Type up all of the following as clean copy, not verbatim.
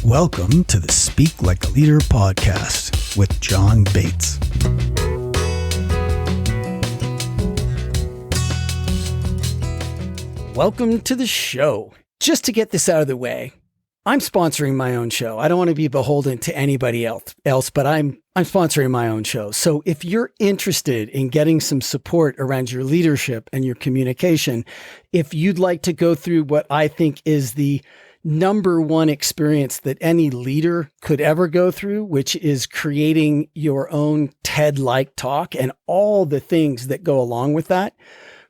Welcome to the Speak Like a Leader podcast with John Bates. Welcome to the show. Just to get this out of the way, I'm sponsoring my own show. I don't want to be beholden to anybody else, but I'm sponsoring my own show. So if you're interested in getting some support around your leadership and your communication, if you'd like to go through what I think is the number one experience that any leader could ever go through, which is creating your own TED-like talk and all the things that go along with that,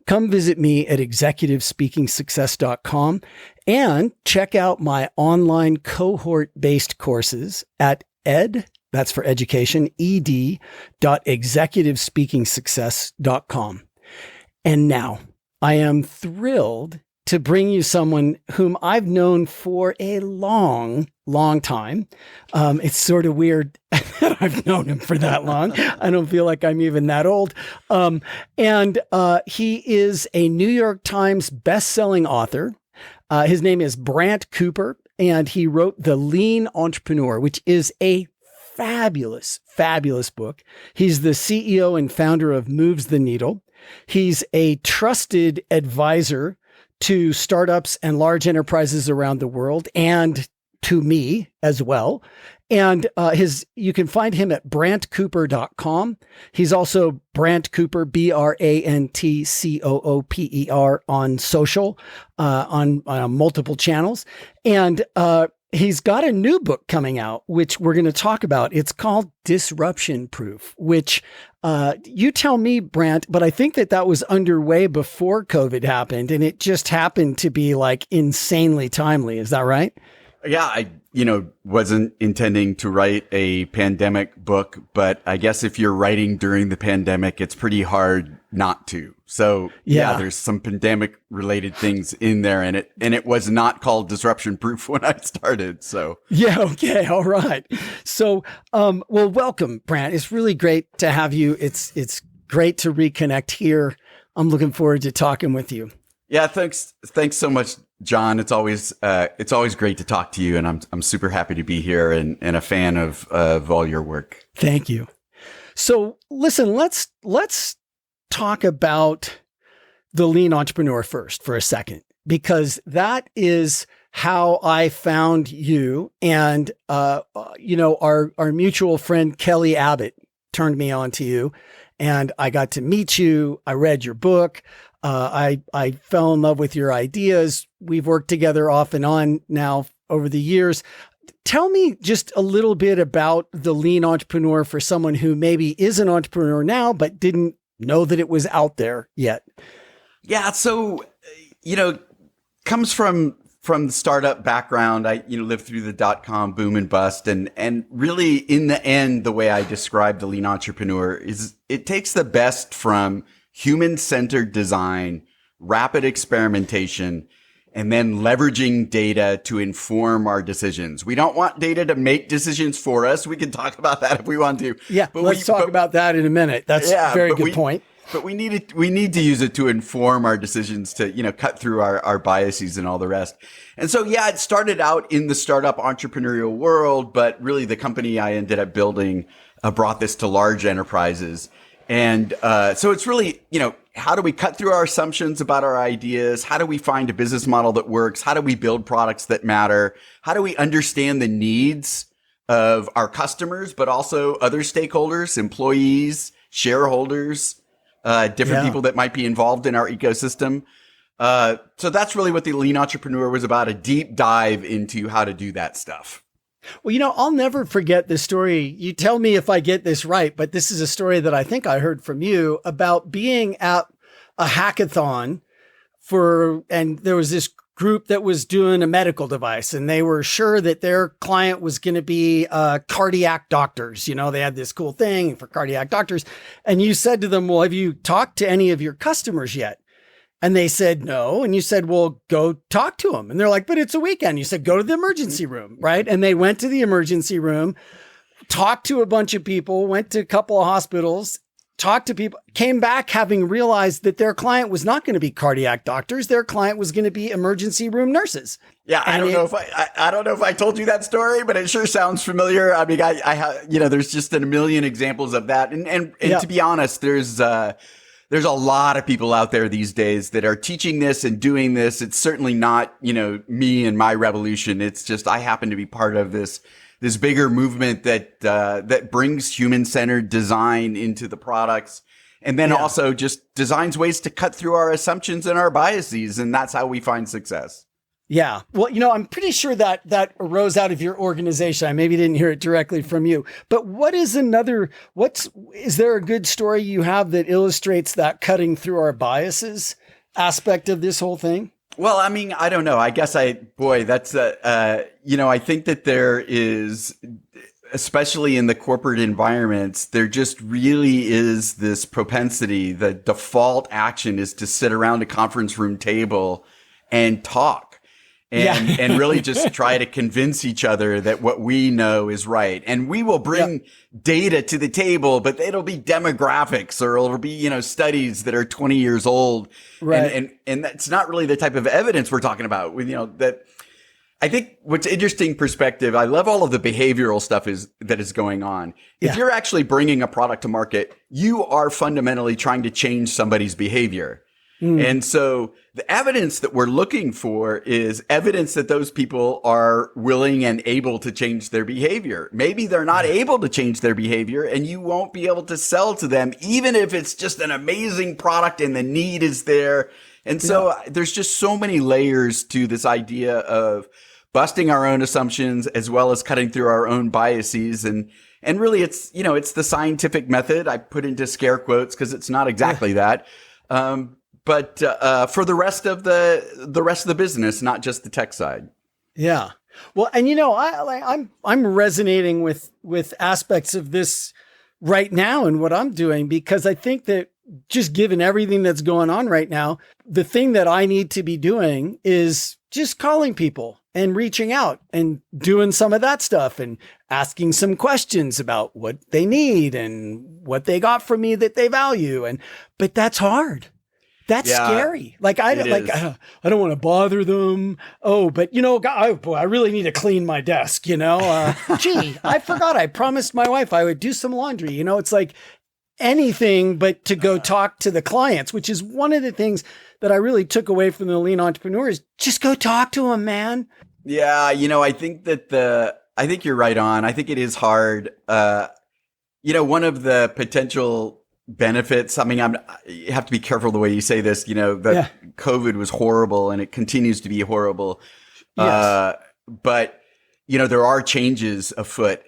come visit me at executivespeakingsuccess.com and check out my online cohort-based courses at that's for education, ed.executivespeakingsuccess.com. And now I am thrilled to bring you someone whom I've known for a long time. It's sort of weird that I've known him for that long. I don't feel like I'm even that old. And he is a New York Times bestselling author. His name is Brant Cooper, and he wrote The Lean Entrepreneur, which is a fabulous book. He's the CEO and founder of Moves the Needle. He's a trusted advisor to startups and large enterprises around the world, and to me as well. And you can find him at brantcooper.com. He's also Brant Cooper, BrantCooper on social, on multiple channels. And he's got a new book coming out, which we're going to talk about. It's called Disruption Proof, which you tell me, Brant, but I think that was underway before COVID happened, and it just happened to be like insanely timely. Is that right? Yeah, I wasn't intending to write a pandemic book, but I guess if you're writing during the pandemic, it's pretty hard not to. So yeah, there's some pandemic related things in there, and it was not called Disruption Proof when I started. So yeah, okay, all right. So well, welcome, Brant. It's really great to have you. It's great to reconnect here. I'm looking forward to talking with you. Yeah, thanks so much, John. It's always great to talk to you, and I'm super happy to be here and a fan of all your work. Thank you. So listen, let's talk about the Lean Entrepreneur first for a second, because that is how I found you. And our mutual friend Kelly Abbott turned me on to you, and I got to meet you. I read your book. I fell in love with your ideas. We've worked together off and on now over the years. Tell me just a little bit about the Lean Entrepreneur for someone who maybe is an entrepreneur now, but didn't know that it was out there yet. Yeah. So, comes from the startup background. I, lived through the dot-com boom and bust, and really in the end, the way I describe the Lean Entrepreneur is it takes the best from human-centered design, rapid experimentation, and then leveraging data to inform our decisions. We don't want data to make decisions for us. We can talk about that if we want to. Yeah, but let's talk about that in a minute. That's a very good point. But we need to use it to inform our decisions, to, cut through our biases and all the rest. And so, yeah, it started out in the startup entrepreneurial world, but really the company I ended up building brought this to large enterprises. And so it's really, how do we cut through our assumptions about our ideas? How do we find a business model that works? How do we build products that matter? How do we understand the needs of our customers, but also other stakeholders, employees, shareholders, different people that might be involved in our ecosystem? So that's really what the Lean Entrepreneur was about, a deep dive into how to do that stuff. Well, I'll never forget this story. You tell me if I get this right, but this is a story that I think I heard from you about being at a hackathon and there was this group that was doing a medical device, and they were sure that their client was going to be cardiac doctors. They had this cool thing for cardiac doctors. And you said to them, well, have you talked to any of your customers yet? And they said no. And you said, well, go talk to them. And they're like, but it's a weekend. You said, go to the emergency room, right? And they went to the emergency room, talked to a bunch of people, went to a couple of hospitals, talked to people, came back having realized that their client was not going to be cardiac doctors. Their client was going to be emergency room nurses. Yeah, I don't know if I told you that story, but it sure sounds familiar. I mean, I have, there's just a million examples of that. And to be honest, there's a lot of people out there these days that are teaching this and doing this. It's certainly not, me and my revolution. It's just, I happen to be part of this bigger movement that brings human-centered design into the products. And then also just designs ways to cut through our assumptions and our biases. And that's how we find success. Yeah. Well, I'm pretty sure that arose out of your organization. I maybe didn't hear it directly from you, but is there a good story you have that illustrates that cutting through our biases aspect of this whole thing? Well, I mean, I don't know. I guess I think that there is, especially in the corporate environments, there just really is this propensity. The default action is to sit around a conference room table and talk. And really just try to convince each other that what we know is right. And we will bring data to the table, but it'll be demographics or it'll be, studies that are 20 years old. Right. And that's not really the type of evidence we're talking about with, that I think what's interesting perspective. I love all of the behavioral stuff that is going on. If you're actually bringing a product to market, you are fundamentally trying to change somebody's behavior. And so the evidence that we're looking for is evidence that those people are willing and able to change their behavior. Maybe they're not able to change their behavior and you won't be able to sell to them, even if it's just an amazing product and the need is there. And so there's just so many layers to this idea of busting our own assumptions as well as cutting through our own biases. And really it's, it's the scientific method. I put into scare quotes because it's not exactly that. But for the rest of the business, not just the tech side. Yeah. Well, and I'm resonating with aspects of this right now and what I'm doing, because I think that just given everything that's going on right now, the thing that I need to be doing is just calling people and reaching out and doing some of that stuff and asking some questions about what they need and what they got from me that they value. But that's hard. That's scary. I don't want to bother them. Oh, but I really need to clean my desk. Gee, I forgot. I promised my wife I would do some laundry. It's like anything but to go talk to the clients, which is one of the things that I really took away from the lean entrepreneurs. Just go talk to them, man. Yeah. I think I think you're right on. I think it is hard. One of the potential benefits. I mean, you have to be careful the way you say this, that COVID was horrible and it continues to be horrible. Yes. But, there are changes afoot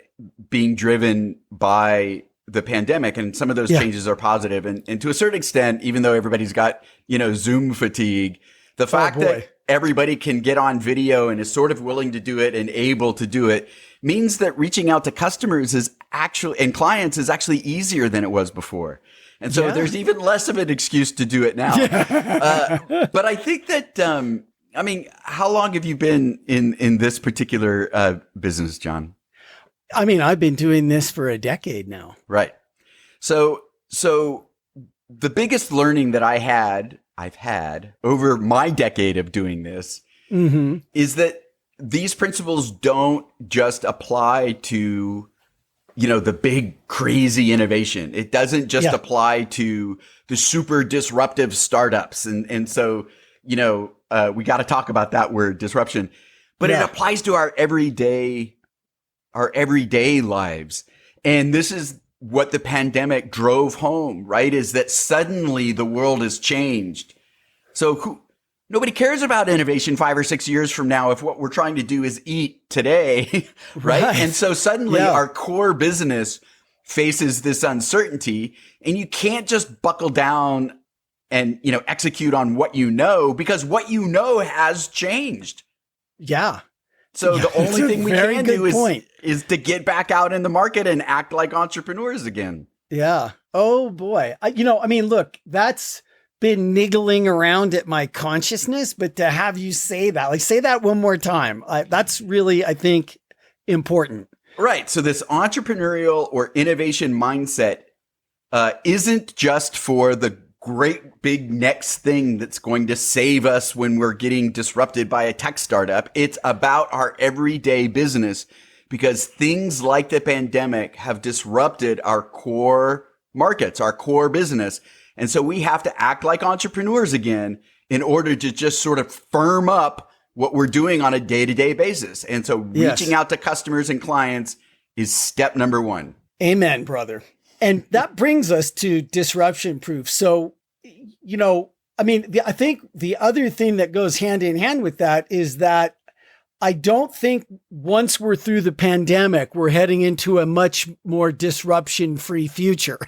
being driven by the pandemic, and some of those changes are positive. And to a certain extent, even though everybody's got, Zoom fatigue, the fact that everybody can get on video and is sort of willing to do it and able to do it means that reaching out to customers and clients is actually easier than it was before. And so there's even less of an excuse to do it now. But I think that, how long have you been in this particular business, John? I mean, I've been doing this for a decade now. Right. So the biggest learning that I've had over my decade of doing this is that these principles don't just apply to, the big crazy innovation. It doesn't just apply to the super disruptive startups. And so, we got to talk about that word disruption, but it applies to our everyday lives. And this is what the pandemic drove home, right? Is that suddenly the world has changed. So nobody cares about innovation 5 or 6 years from now if what we're trying to do is eat today, right? And so suddenly our core business faces this uncertainty, and you can't just buckle down and, execute on what because what has changed. Yeah. So the only thing we can do is to get back out in the market and act like entrepreneurs again. Yeah. Oh boy. Look, that's been niggling around at my consciousness, but to have you say that one more time, that's really, I think, important. Right. So this entrepreneurial or innovation mindset isn't just for the great big next thing that's going to save us when we're getting disrupted by a tech startup. It's about our everyday business, because things like the pandemic have disrupted our core markets, our core business. And so we have to act like entrepreneurs again in order to just sort of firm up what we're doing on a day-to-day basis. And so reaching out to customers and clients is step number one. Amen, brother. And that brings us to disruption proof. So, I think the other thing that goes hand in hand with that is that I don't think once we're through the pandemic, we're heading into a much more disruption-free future.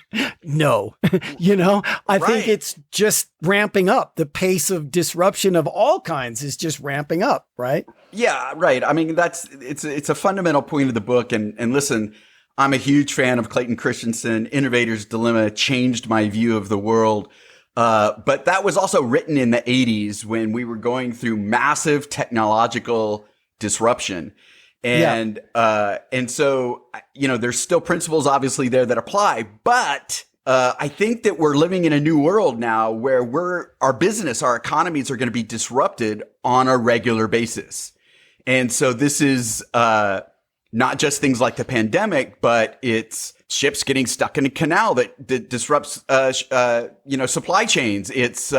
No, I think it's just ramping up. The pace of disruption of all kinds is just ramping up, right? Yeah, right. I mean, it's a fundamental point of the book. And listen, I'm a huge fan of Clayton Christensen. Innovator's Dilemma changed my view of the world. But that was also written in the 80s when we were going through massive technological disruption. And so, there's still principles obviously there that apply, but, I think that we're living in a new world now where our business, our economies are going to be disrupted on a regular basis. And so this is, not just things like the pandemic, but it's ships getting stuck in a canal that disrupts, supply chains. It's,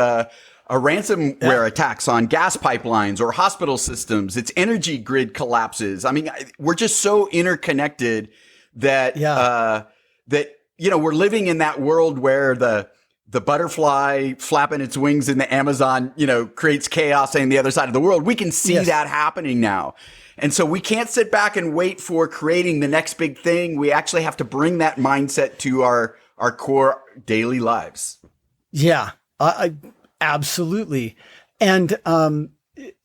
a ransomware attacks on gas pipelines or hospital systems. It's energy grid collapses. I mean, we're just so interconnected that, we're living in that world where the butterfly flapping its wings in the Amazon, creates chaos on the other side of the world. We can see that happening now. And so we can't sit back and wait for creating the next big thing. We actually have to bring that mindset to our core daily lives. Yeah, I absolutely. And, it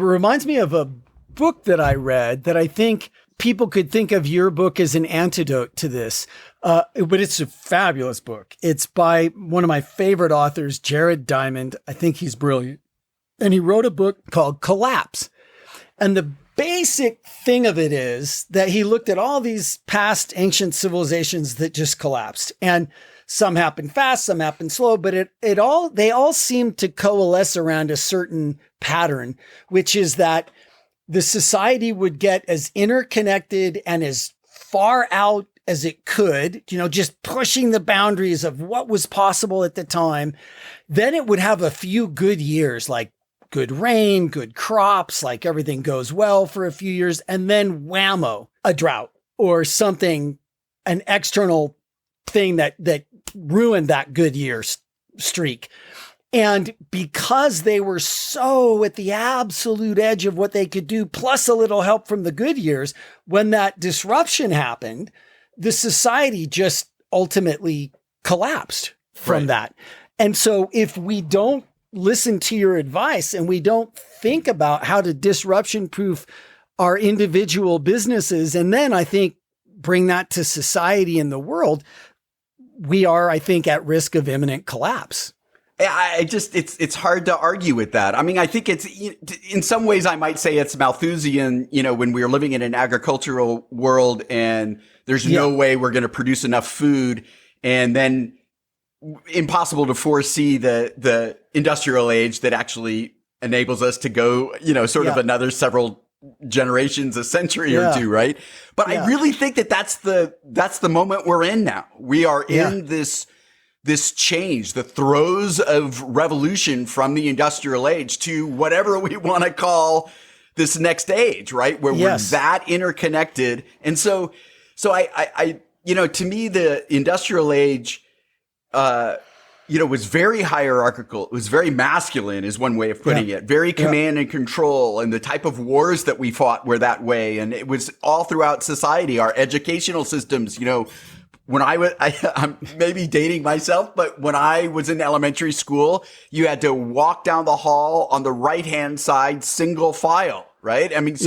reminds me of a book that I read that I think people could think of your book as an antidote to this. But it's a fabulous book. It's by one of my favorite authors, Jared Diamond. I think he's brilliant. And he wrote a book called Collapse. And the basic thing of it is that he looked at all these past ancient civilizations that just collapsed. And some happened fast, some happened slow, but they all seem to coalesce around a certain pattern, which is that the society would get as interconnected and as far out as it could, just pushing the boundaries of what was possible at the time. Then it would have a few good years, like good rain, good crops, like everything goes well for a few years. And then whammo, a drought or something, an external thing that ruined that good year streak. And because they were so at the absolute edge of what they could do, plus a little help from the good years, when that disruption happened, the society just ultimately collapsed from that. And so if we don't listen to your advice and we don't think about how to disruption proof our individual businesses, and then I think bring that to society and the world, we are, I think, at risk of imminent collapse. It's hard to argue with that. I mean, I think it's, in some ways I might say it's Malthusian, when we are living in an agricultural world and there's no way we're going to produce enough food, and then impossible to foresee the industrial age that actually enables us to go, sort of another several generations, a century or two, right? But I really think that's the moment we're in now. We are in this change, the throes of revolution from the industrial age to whatever we want to call this next age, right? Where we're that interconnected. And so I to me, the industrial age, was very hierarchical. It was very masculine is one way of putting it. Very command and control. And the type of wars that we fought were that way. And it was all throughout society. Our educational systems, when I'm maybe dating myself, but when I was in elementary school, you had to walk down the hall on the right-hand side, single file, right? I mean, it's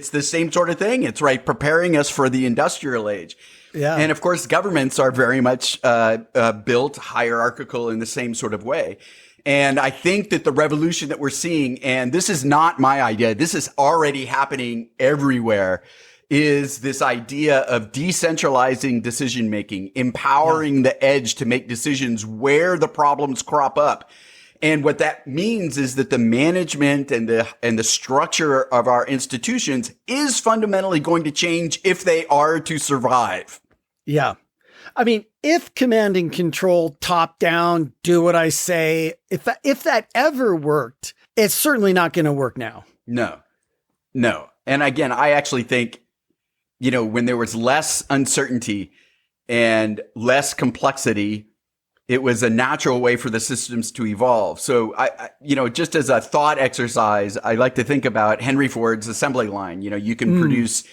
the same sort of thing. It's preparing us for the industrial age. Yeah. And of course, governments are very much built hierarchical in the same sort of way. And I think that the revolution that we're seeing, and this is not my idea, this is already happening everywhere, is this idea of decentralizing decision making, empowering the edge to make decisions where the problems crop up. And what that means is that the management and the structure of our institutions is fundamentally going to change if they are to survive. Yeah. I mean, if command and control, top down, do what I say, if that ever worked, it's certainly not going to work now. No. And again, I actually think, when there was less uncertainty and less complexity, it was a natural way for the systems to evolve. So I just as a thought exercise, I like to think about Henry Ford's assembly line. You can produce,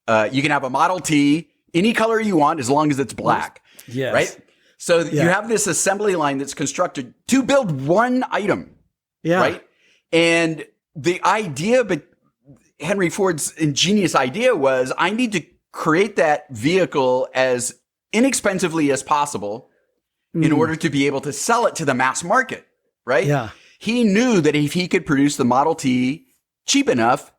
you can have a Model T, any color you want, as long as it's black. Yes. Right. So you have this assembly line that's constructed to build one item. Yeah. Right. And the idea, but Henry Ford's ingenious idea was, I need to create that vehicle as inexpensively as possible in order to be able to sell it to the mass market, right? Yeah. He knew that if he could produce the Model T cheap enough,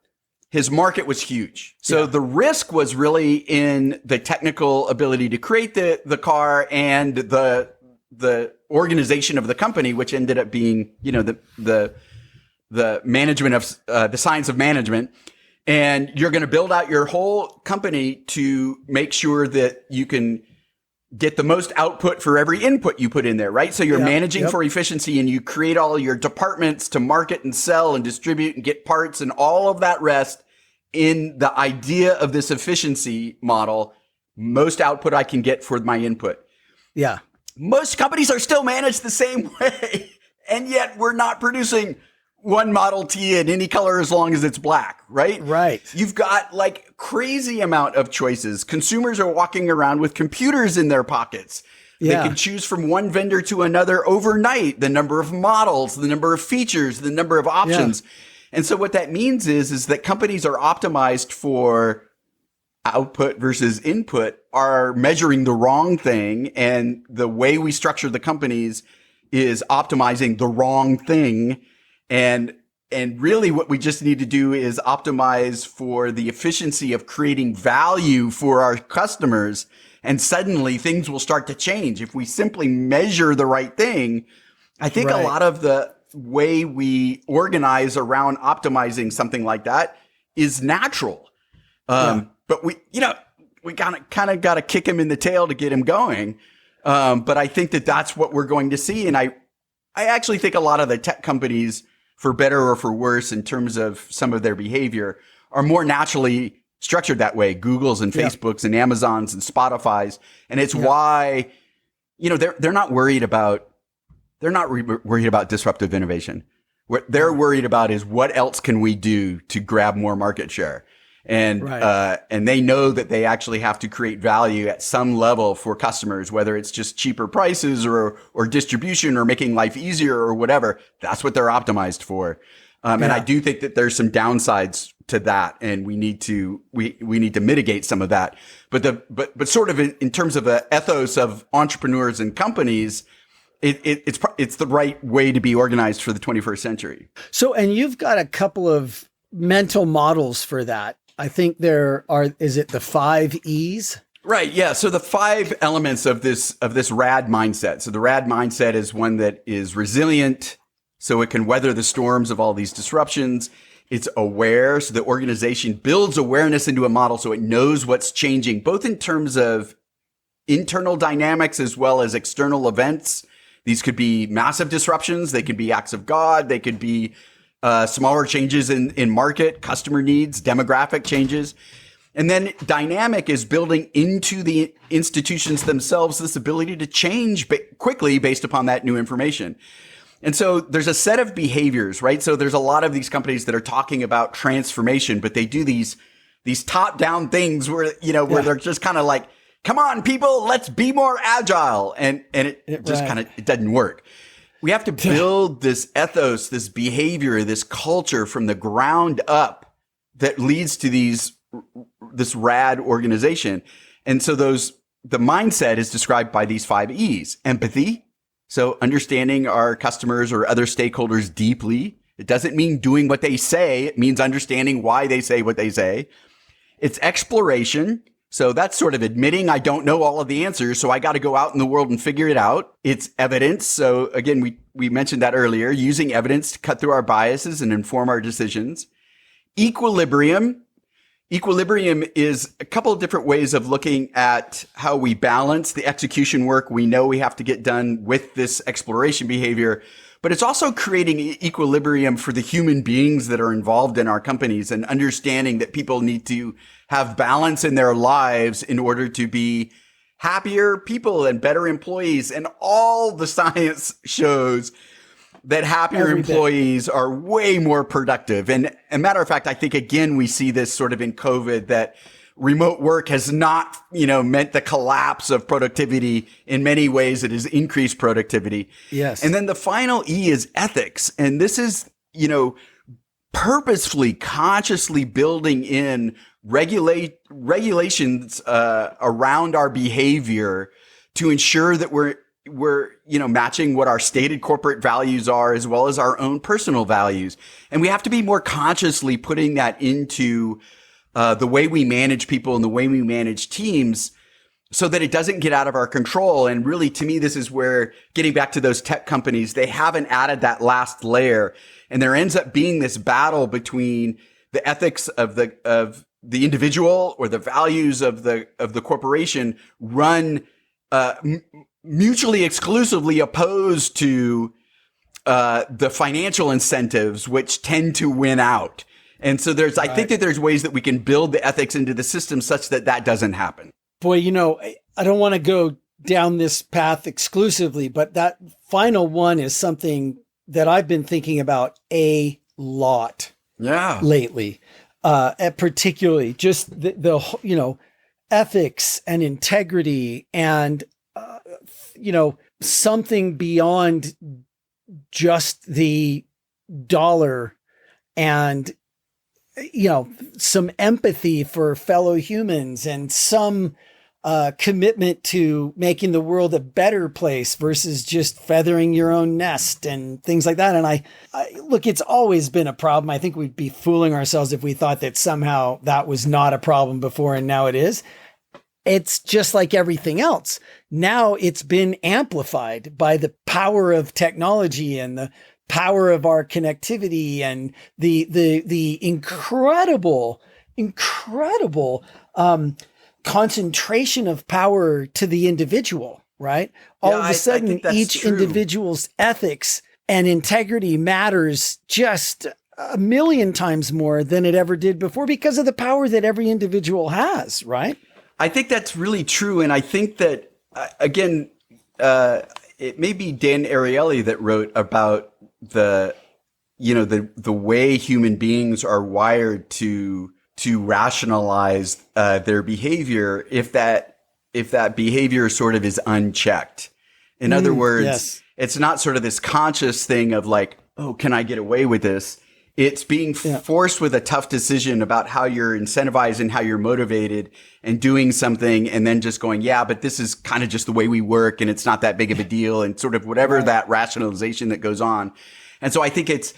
his market was huge. So the risk was really in the technical ability to create the car and the organization of the company, which ended up being, the management of the science of management. And you're going to build out your whole company to make sure that you can get the most output for every input you put in there, right? So you're managing for efficiency, and you create all your departments to market and sell and distribute and get parts and all of that rest in the idea of this efficiency model. Most output I can get for my input. Yeah. Most companies are still managed the same way. And yet we're not producing one Model T in any color as long as it's black, right? Right. You've got like crazy amount of choices. Consumers are walking around with computers in their pockets. Yeah. They can choose from one vendor to another overnight, the number of models, the number of features, the number of options. Yeah. And so what that means is that companies are optimized for output versus input, are measuring the wrong thing. And the way we structure the companies is optimizing the wrong thing. And really what we just need to do is optimize for the efficiency of creating value for our customers. And suddenly things will start to change. If we simply measure the right thing, I think a lot of the way we organize around optimizing something like that is natural. But we kind of got to kick him in the tail to get him going. But I think that's what we're going to see. And I actually think a lot of the tech companies, for better or for worse, in terms of some of their behavior, are more naturally structured that way. Google's and Facebook's and Amazon's and Spotify's. And it's why, they're not worried about, worried about disruptive innovation. What they're worried about is what else can we do to grab more market share? And, and they know that they actually have to create value at some level for customers, whether it's just cheaper prices or distribution or making life easier or whatever. That's what they're optimized for. And I do think that there's some downsides to that, and we need to mitigate some of that. But sort of in terms of the ethos of entrepreneurs and companies, it's the right way to be organized for the 21st century. So, and you've got a couple of mental models for that. I think is it the 5 E's? Right. Yeah. So the 5 elements of this RAD mindset. So the RAD mindset is one that is resilient, so it can weather the storms of all these disruptions. It's aware. So the organization builds awareness into a model so it knows what's changing, both in terms of internal dynamics as well as external events. These could be massive disruptions. They could be acts of God. They could be smaller changes in market, customer needs, demographic changes. And then dynamic is building into the institutions themselves this ability to change quickly based upon that new information. And so there's a set of behaviors, right? So there's a lot of these companies that are talking about transformation, but they do these top-down things where they're just kind of like, come on, people, let's be more agile. And it just it doesn't work. We have to build this ethos, this behavior, this culture from the ground up that leads to this rad organization. And so the mindset is described by these 5 E's. Empathy. So understanding our customers or other stakeholders deeply. It doesn't mean doing what they say. It means understanding why they say what they say. It's exploration. So that's sort of admitting I don't know all of the answers. So I got to go out in the world and figure it out. It's evidence. So again, we mentioned that earlier, using evidence to cut through our biases and inform our decisions. Equilibrium. Equilibrium is a couple of different ways of looking at how we balance the execution work we know we have to get done with this exploration behavior, but it's also creating equilibrium for the human beings that are involved in our companies and understanding that people need to have balance in their lives in order to be happier people and better employees. And all the science shows that happier employees are way more productive. And a matter of fact, I think, again, we see this sort of in COVID, that remote work has not, meant the collapse of productivity. In many ways, it has increased productivity. Yes. And then the final E is ethics. And this is, purposefully, consciously building in regulations around our behavior to ensure that we're matching what our stated corporate values are as well as our own personal values. And we have to be more consciously putting that into the way we manage people and the way we manage teams so that it doesn't get out of our control. And really, to me, this is where, getting back to those tech companies, they haven't added that last layer. And there ends up being this battle between the ethics of the individual or the values of the corporation run mutually exclusively opposed to the financial incentives, which tend to win out. And so I think that there's ways that we can build the ethics into the system such that that doesn't happen. Boy, I don't want to go down this path exclusively, but that final one is something that I've been thinking about a lot lately, particularly just the ethics and integrity and something beyond just the dollar and, some empathy for fellow humans and some commitment to making the world a better place versus just feathering your own nest and things like that. And I look, it's always been a problem. I think we'd be fooling ourselves if we thought that somehow that was not a problem before and now it is. It's just like everything else. Now it's been amplified by the power of technology and the power of our connectivity and the incredible concentration of power to the individual, right? All of a sudden, each individual's ethics and integrity matters just a million times more than it ever did before because of the power that every individual has, right? I think that's really true. And I think that, again, it may be Dan Ariely that wrote about the way human beings are wired to rationalize their behavior if that behavior sort of is unchecked. In other words, it's not sort of this conscious thing of like, oh, can I get away with this? It's being forced with a tough decision about how you're incentivized and how you're motivated and doing something and then just going, yeah, but this is kind of just the way we work and it's not that big of a deal and sort of whatever that rationalization that goes on. And so I think that,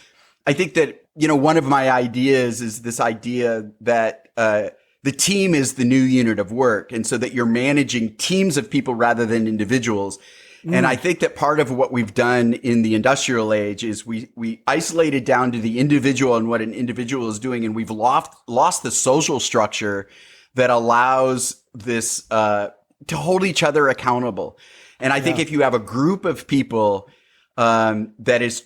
one of my ideas is this idea that the team is the new unit of work. And so that you're managing teams of people rather than individuals. And I think that part of what we've done in the industrial age is we isolated down to the individual and what an individual is doing. And we've lost the social structure that allows this to hold each other accountable. And I think if you have a group of people that is,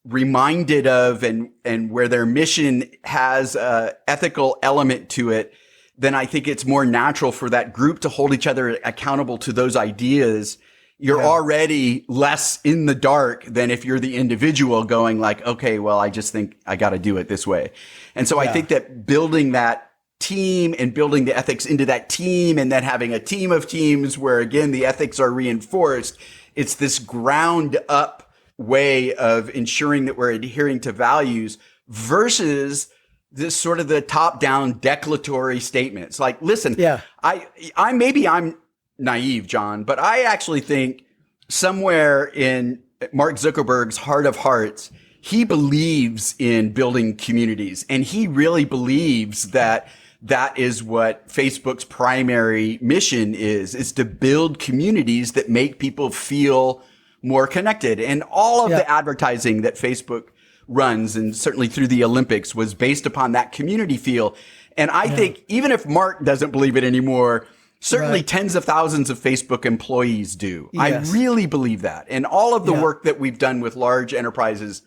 reminded of and where their mission has a ethical element to it, then I think it's more natural for that group to hold each other accountable to those ideas. You're already less in the dark than if you're the individual going like, okay, well, I just think I got to do it this way. And so I think that building that team and building the ethics into that team and then having a team of teams where, again, the ethics are reinforced, it's this ground up way of ensuring that we're adhering to values versus this sort of the top down declaratory statements. Like, listen, I'm naive, John, but I actually think somewhere in Mark Zuckerberg's heart of hearts, he believes in building communities and he really believes that that is what Facebook's primary mission is to build communities that make people feel more connected. And all of the advertising that Facebook runs, and certainly through the Olympics, was based upon that community feel. And I think even if Mark doesn't believe it anymore, certainly tens of thousands of Facebook employees do. Yes. I really believe that. And all of the work that we've done with large enterprises,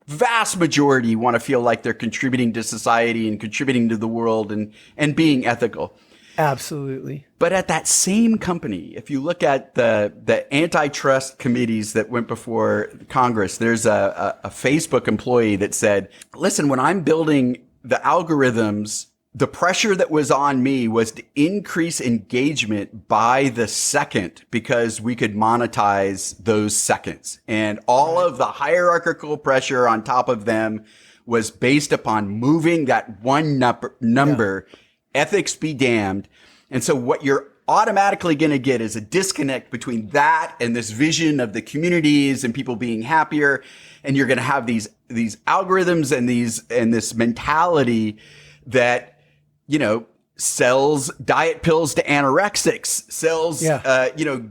vast majority want to feel like they're contributing to society and contributing to the world and being ethical. Absolutely. But at that same company, if you look at the antitrust committees that went before Congress, there's a Facebook employee that said, listen, when I'm building the algorithms, the pressure that was on me was to increase engagement by the second because we could monetize those seconds. And all of the hierarchical pressure on top of them was based upon moving that one number. Ethics be damned. And so what you're automatically going to get is a disconnect between that and this vision of the communities and people being happier. And you're going to have these algorithms and this mentality that, sells diet pills to anorexics, sells,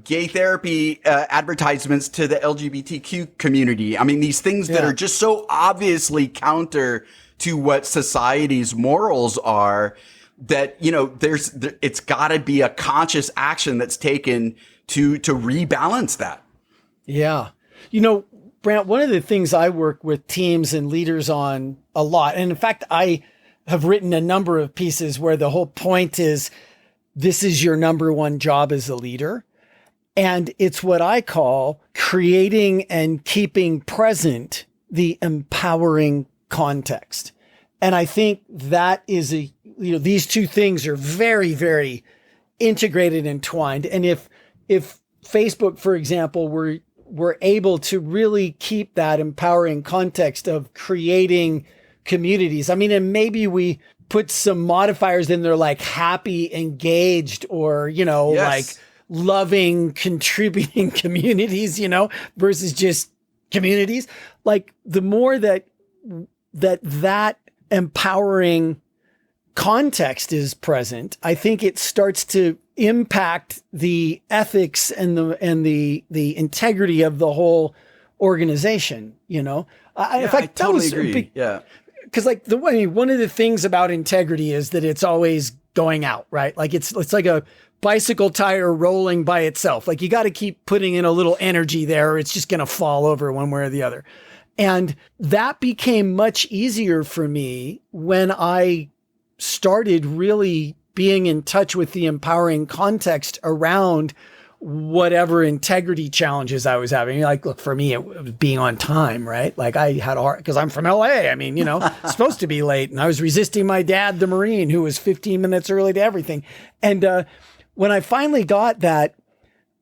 gay therapy advertisements to the LGBTQ community. I mean, these things that are just so obviously counter to what society's morals are that, it's got to be a conscious action that's taken to rebalance that. Yeah. Brant, one of the things I work with teams and leaders on a lot, and in fact, I have written a number of pieces where the whole point is this is your number one job as a leader. And it's what I call creating and keeping present the empowering context. And I think that is these two things are very, very integrated and entwined. And if Facebook, for example, were able to really keep that empowering context of creating communities. I mean, and maybe we put some modifiers in there like happy, engaged, or, like loving, contributing communities, versus just communities. Like the more that empowering context is present, I think it starts to impact the ethics and the integrity of the whole organization. In fact, I totally agree. Because one of the things about integrity is that it's always going out, right? Like it's like a bicycle tire rolling by itself. Like you got to keep putting in a little energy there, or it's just going to fall over one way or the other. And that became much easier for me when I started really being in touch with the empowering context around whatever integrity challenges I was having. Like, look, for me, it was being on time, right? Like I had a hard, because I'm from LA. I mean, supposed to be late, and I was resisting my dad, the Marine, who was 15 minutes early to everything. And when I finally got that,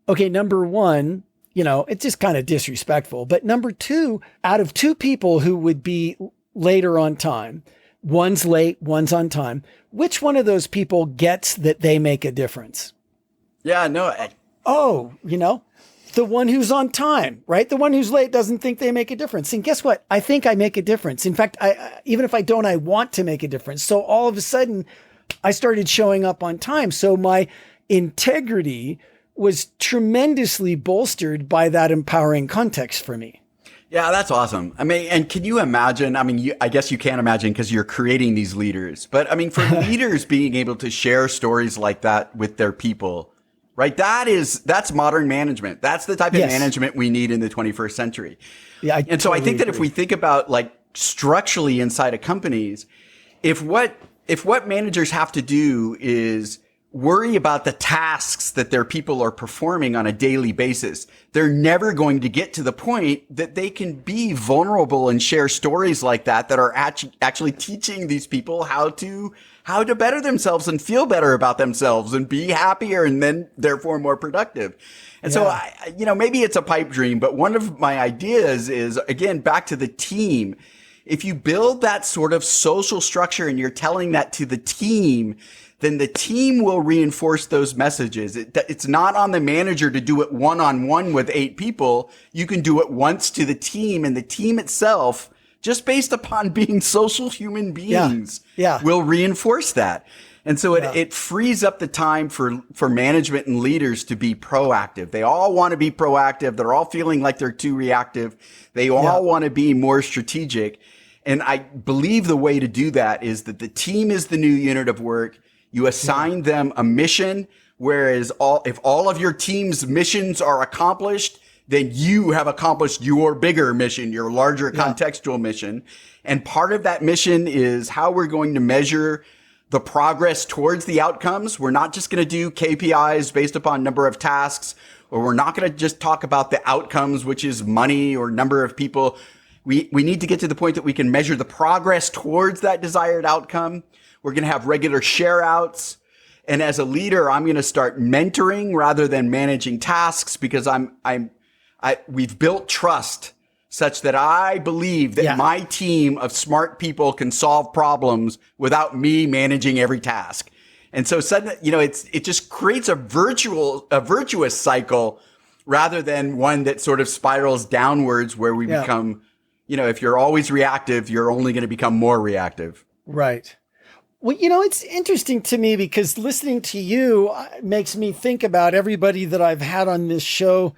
okay, number one, it's just kind of disrespectful. But number two, out of two people who would be later on time, one's late, one's on time, which one of those people gets that they make a difference? Yeah, no. The one who's on time, right? The one who's late doesn't think they make a difference. And guess what? I think I make a difference. In fact, even if I don't, I want to make a difference. So all of a sudden, I started showing up on time. So my integrity was tremendously bolstered by that empowering context for me. Yeah, that's awesome. I mean, and can you imagine? I mean, I guess you can't imagine because you're creating these leaders. But I mean, for leaders being able to share stories like that with their people, right? That's modern management. That's the type of management we need in the 21st century. Yeah. So I think that if we think about like structurally inside of companies, if what managers have to do is worry about the tasks that their people are performing on a daily basis, they're never going to get to the point that they can be vulnerable and share stories like that are actually teaching these people how to better themselves and feel better about themselves and be happier and then therefore more productive. And so, maybe it's a pipe dream, but one of my ideas is, again, back to the team. If you build that sort of social structure and you're telling that to the team, then the team will reinforce those messages. It's not on the manager to do it one-on-one with 8 people. You can do it once to the team, and the team itself, just based upon being social human beings, will reinforce that. And so it frees up the time for management and leaders to be proactive. They all want to be proactive. They're all feeling like they're too reactive. They all want to be more strategic. And I believe the way to do that is that the team is the new unit of work. You assign them a mission, whereas if all of your team's missions are accomplished, then you have accomplished your bigger mission, your larger contextual mission. And part of that mission is how we're going to measure the progress towards the outcomes. We're not just going to do KPIs based upon number of tasks, or we're not going to just talk about the outcomes, which is money or number of people. We need to get to the point that we can measure the progress towards that desired outcome. We're going to have regular share outs. And as a leader, I'm going to start mentoring rather than managing tasks, because we've built trust such that I believe that my team of smart people can solve problems without me managing every task. And so suddenly, it just creates a virtuous cycle rather than one that sort of spirals downwards where we become, if you're always reactive, you're only going to become more reactive. Right. Well, it's interesting to me because listening to you makes me think about everybody that I've had on this show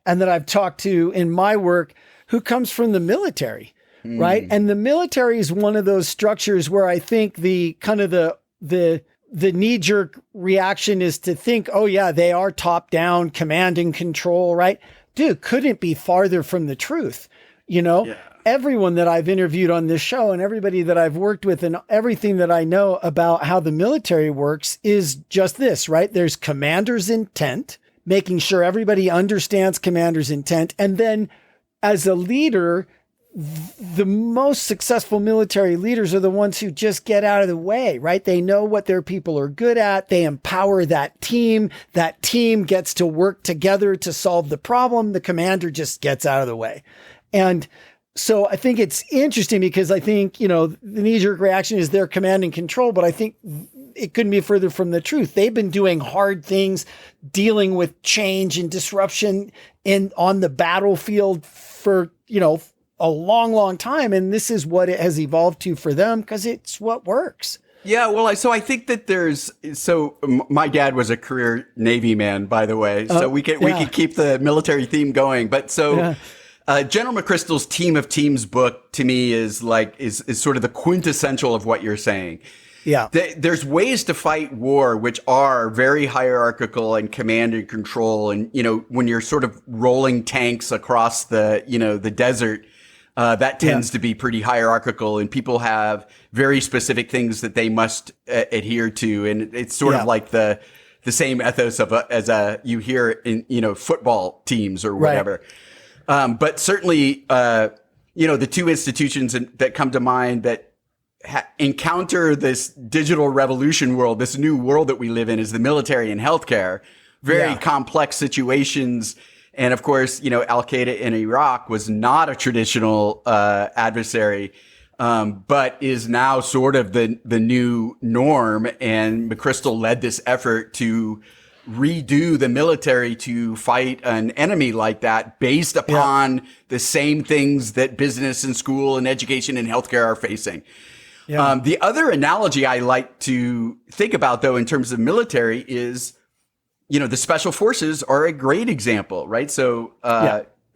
and that I've talked to in my work who comes from the military, right? And the military is one of those structures where I think the kind of the knee-jerk reaction is to think, oh yeah, they are top-down command and control, right? Dude, couldn't be farther from the truth, Everyone that I've interviewed on this show and everybody that I've worked with and everything that I know about how the military works is just this, right? There's commander's intent, making sure everybody understands commander's intent. And then as a leader, the most successful military leaders are the ones who just get out of the way, right? They know what their people are good at. They empower that team. That team gets to work together to solve the problem. The commander just gets out of the way. And so I think it's interesting because I think, the knee-jerk reaction is their command and control, but I think it couldn't be further from the truth. They've been doing hard things, dealing with change and disruption on the battlefield for, a long, long time. And this is what it has evolved to for them because it's what works. Yeah, well, so I think that my dad was a career Navy man, by the way, so we could keep the military theme going. But General McChrystal's Team of Teams book to me is sort of the quintessential of what you're saying. Yeah. There's ways to fight war, which are very hierarchical and command and control. And, when you're sort of rolling tanks across the desert, that tends to be pretty hierarchical, and people have very specific things that they must adhere to. And it's sort of like the same ethos as you hear in, football teams or whatever. Right. But certainly, the two institutions that come to mind that encounter this digital revolution world, this new world that we live in, is the military and healthcare. Very complex situations. And of course, Al-Qaeda in Iraq was not a traditional adversary, but is now sort of the new norm. And McChrystal led this effort to redo the military to fight an enemy like that based upon the same things that business and school and education and healthcare are facing. Yeah. The other analogy I like to think about, though, in terms of military is, the special forces are a great example, right? So,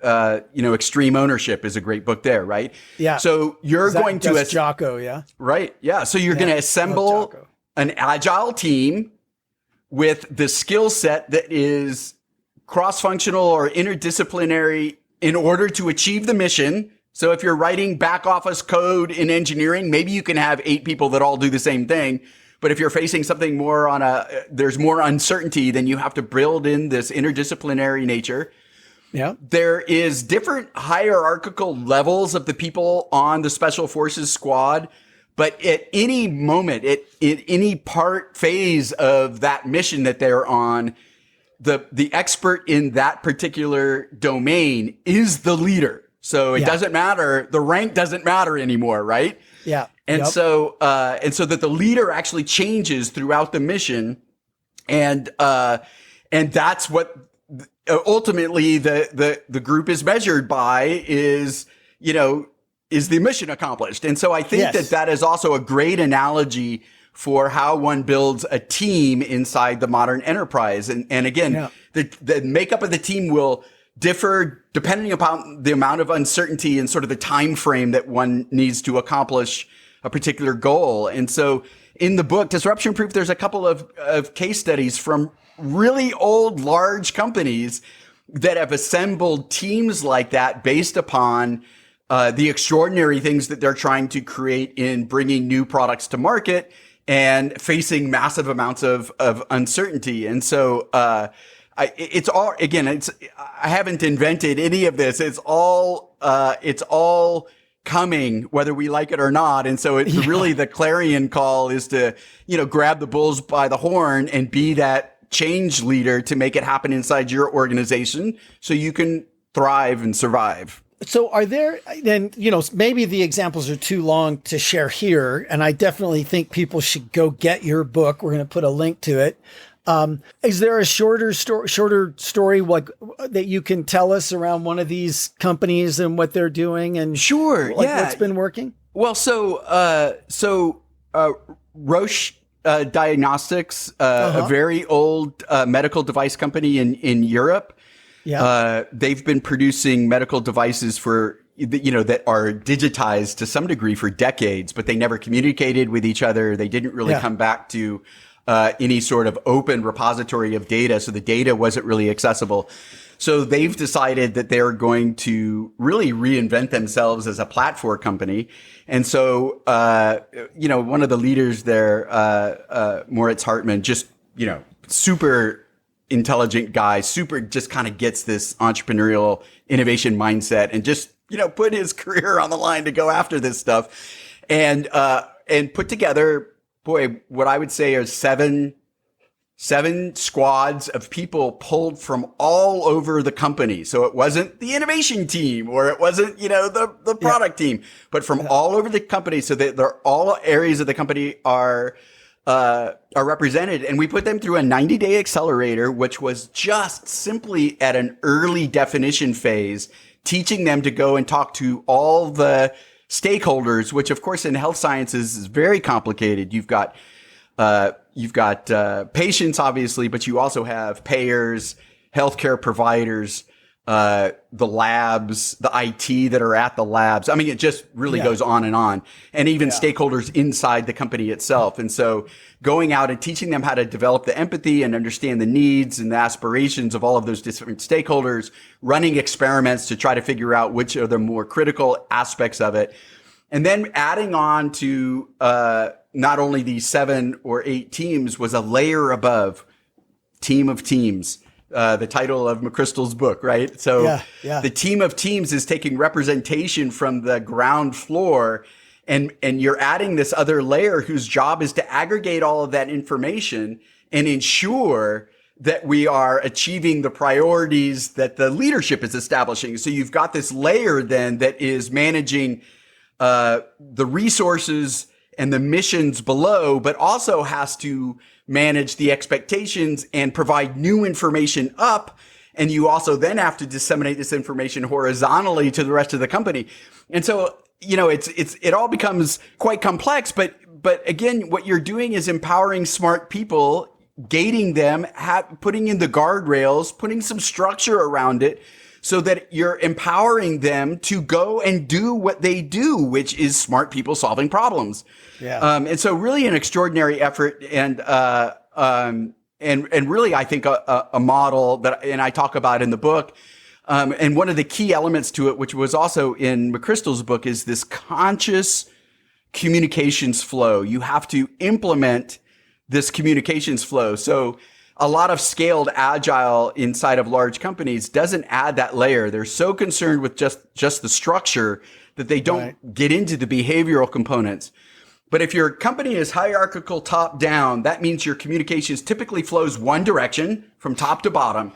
Extreme Ownership is a great book there, right? Yeah. So you're going to Jocko, yeah. Right. Yeah. So you're going to assemble an agile team with the skill set that is cross-functional or interdisciplinary in order to achieve the mission. So if you're writing back office code in engineering, maybe you can have 8 people that all do the same thing. But if you're facing something more there's more uncertainty, then you have to build in this interdisciplinary nature. Yeah. There is different hierarchical levels of the people on the Special Forces squad. But at any moment, at any phase of that mission that they're on, the expert in that particular domain is the leader. So it doesn't matter. The rank doesn't matter anymore, right? Yeah. And so that the leader actually changes throughout the mission. And that's what ultimately the group is measured by is the mission accomplished? And so I think that is also a great analogy for how one builds a team inside the modern enterprise. And again, the makeup of the team will differ depending upon the amount of uncertainty and sort of the time frame that one needs to accomplish a particular goal. And so in the book, Disruption Proof, there's a couple of case studies from really old, large companies that have assembled teams like that based upon the extraordinary things that they're trying to create in bringing new products to market and facing massive amounts of uncertainty. And so, it's all, again, I haven't invented any of this. It's all coming, whether we like it or not. And so it's really the clarion call is to, grab the bulls by the horn and be that change leader to make it happen inside your organization so you can thrive and survive. So are there, then, maybe the examples are too long to share here, and I definitely think people should go get your book. We're going to put a link to it. Is there a shorter story like that you can tell us around one of these companies and what they're doing and sure, what's been working? Well, so Roche Diagnostics, a very old medical device company in Europe. Yeah. They've been producing medical devices that are digitized to some degree for decades, but they never communicated with each other. They didn't really come back to any sort of open repository of data. So the data wasn't really accessible. So they've decided that they're going to really reinvent themselves as a platform company. And so, one of the leaders there, Moritz Hartmann, just, super intelligent guy, just kind of gets this entrepreneurial innovation mindset and just, put his career on the line to go after this stuff and put together, what I would say are seven squads of people pulled from all over the company. So it wasn't the innovation team or it wasn't, the product team, but from all over the company. So that they're all areas of the company are represented. And we put them through a 90-day accelerator, which was just simply at an early definition phase, teaching them to go and talk to all the stakeholders, which of course in health sciences is very complicated. You've got patients, obviously, but you also have payers, healthcare providers, the labs, the IT that are at the labs. I mean, it just really goes on, and even stakeholders inside the company itself. And so going out and teaching them how to develop the empathy and understand the needs and the aspirations of all of those different stakeholders, running experiments to try to figure out which are the more critical aspects of it. And then adding on to, not only these 7 or 8 teams was a layer above team of teams. The title of McChrystal's book, right? So the team of teams is taking representation from the ground floor and you're adding this other layer whose job is to aggregate all of that information and ensure that we are achieving the priorities that the leadership is establishing. So you've got this layer then that is managing the resources and the missions below, but also has to manage the expectations and provide new information up. And you also then have to disseminate this information horizontally to the rest of the company. And so, it all becomes quite complex, but again, what you're doing is empowering smart people, gating them, putting in the guardrails, putting some structure around it so that you're empowering them to go and do what they do, which is smart people solving problems. Yeah. And so really an extraordinary effort and really I think a model that, and I talk about in the book. And one of the key elements to it, which was also in McChrystal's book, is this conscious communications flow. You have to implement this communications flow. So a lot of scaled agile inside of large companies doesn't add that layer. They're so concerned with just the structure that they don't get into the behavioral components. But if your company is hierarchical top down, that means your communications typically flows one direction from top to bottom.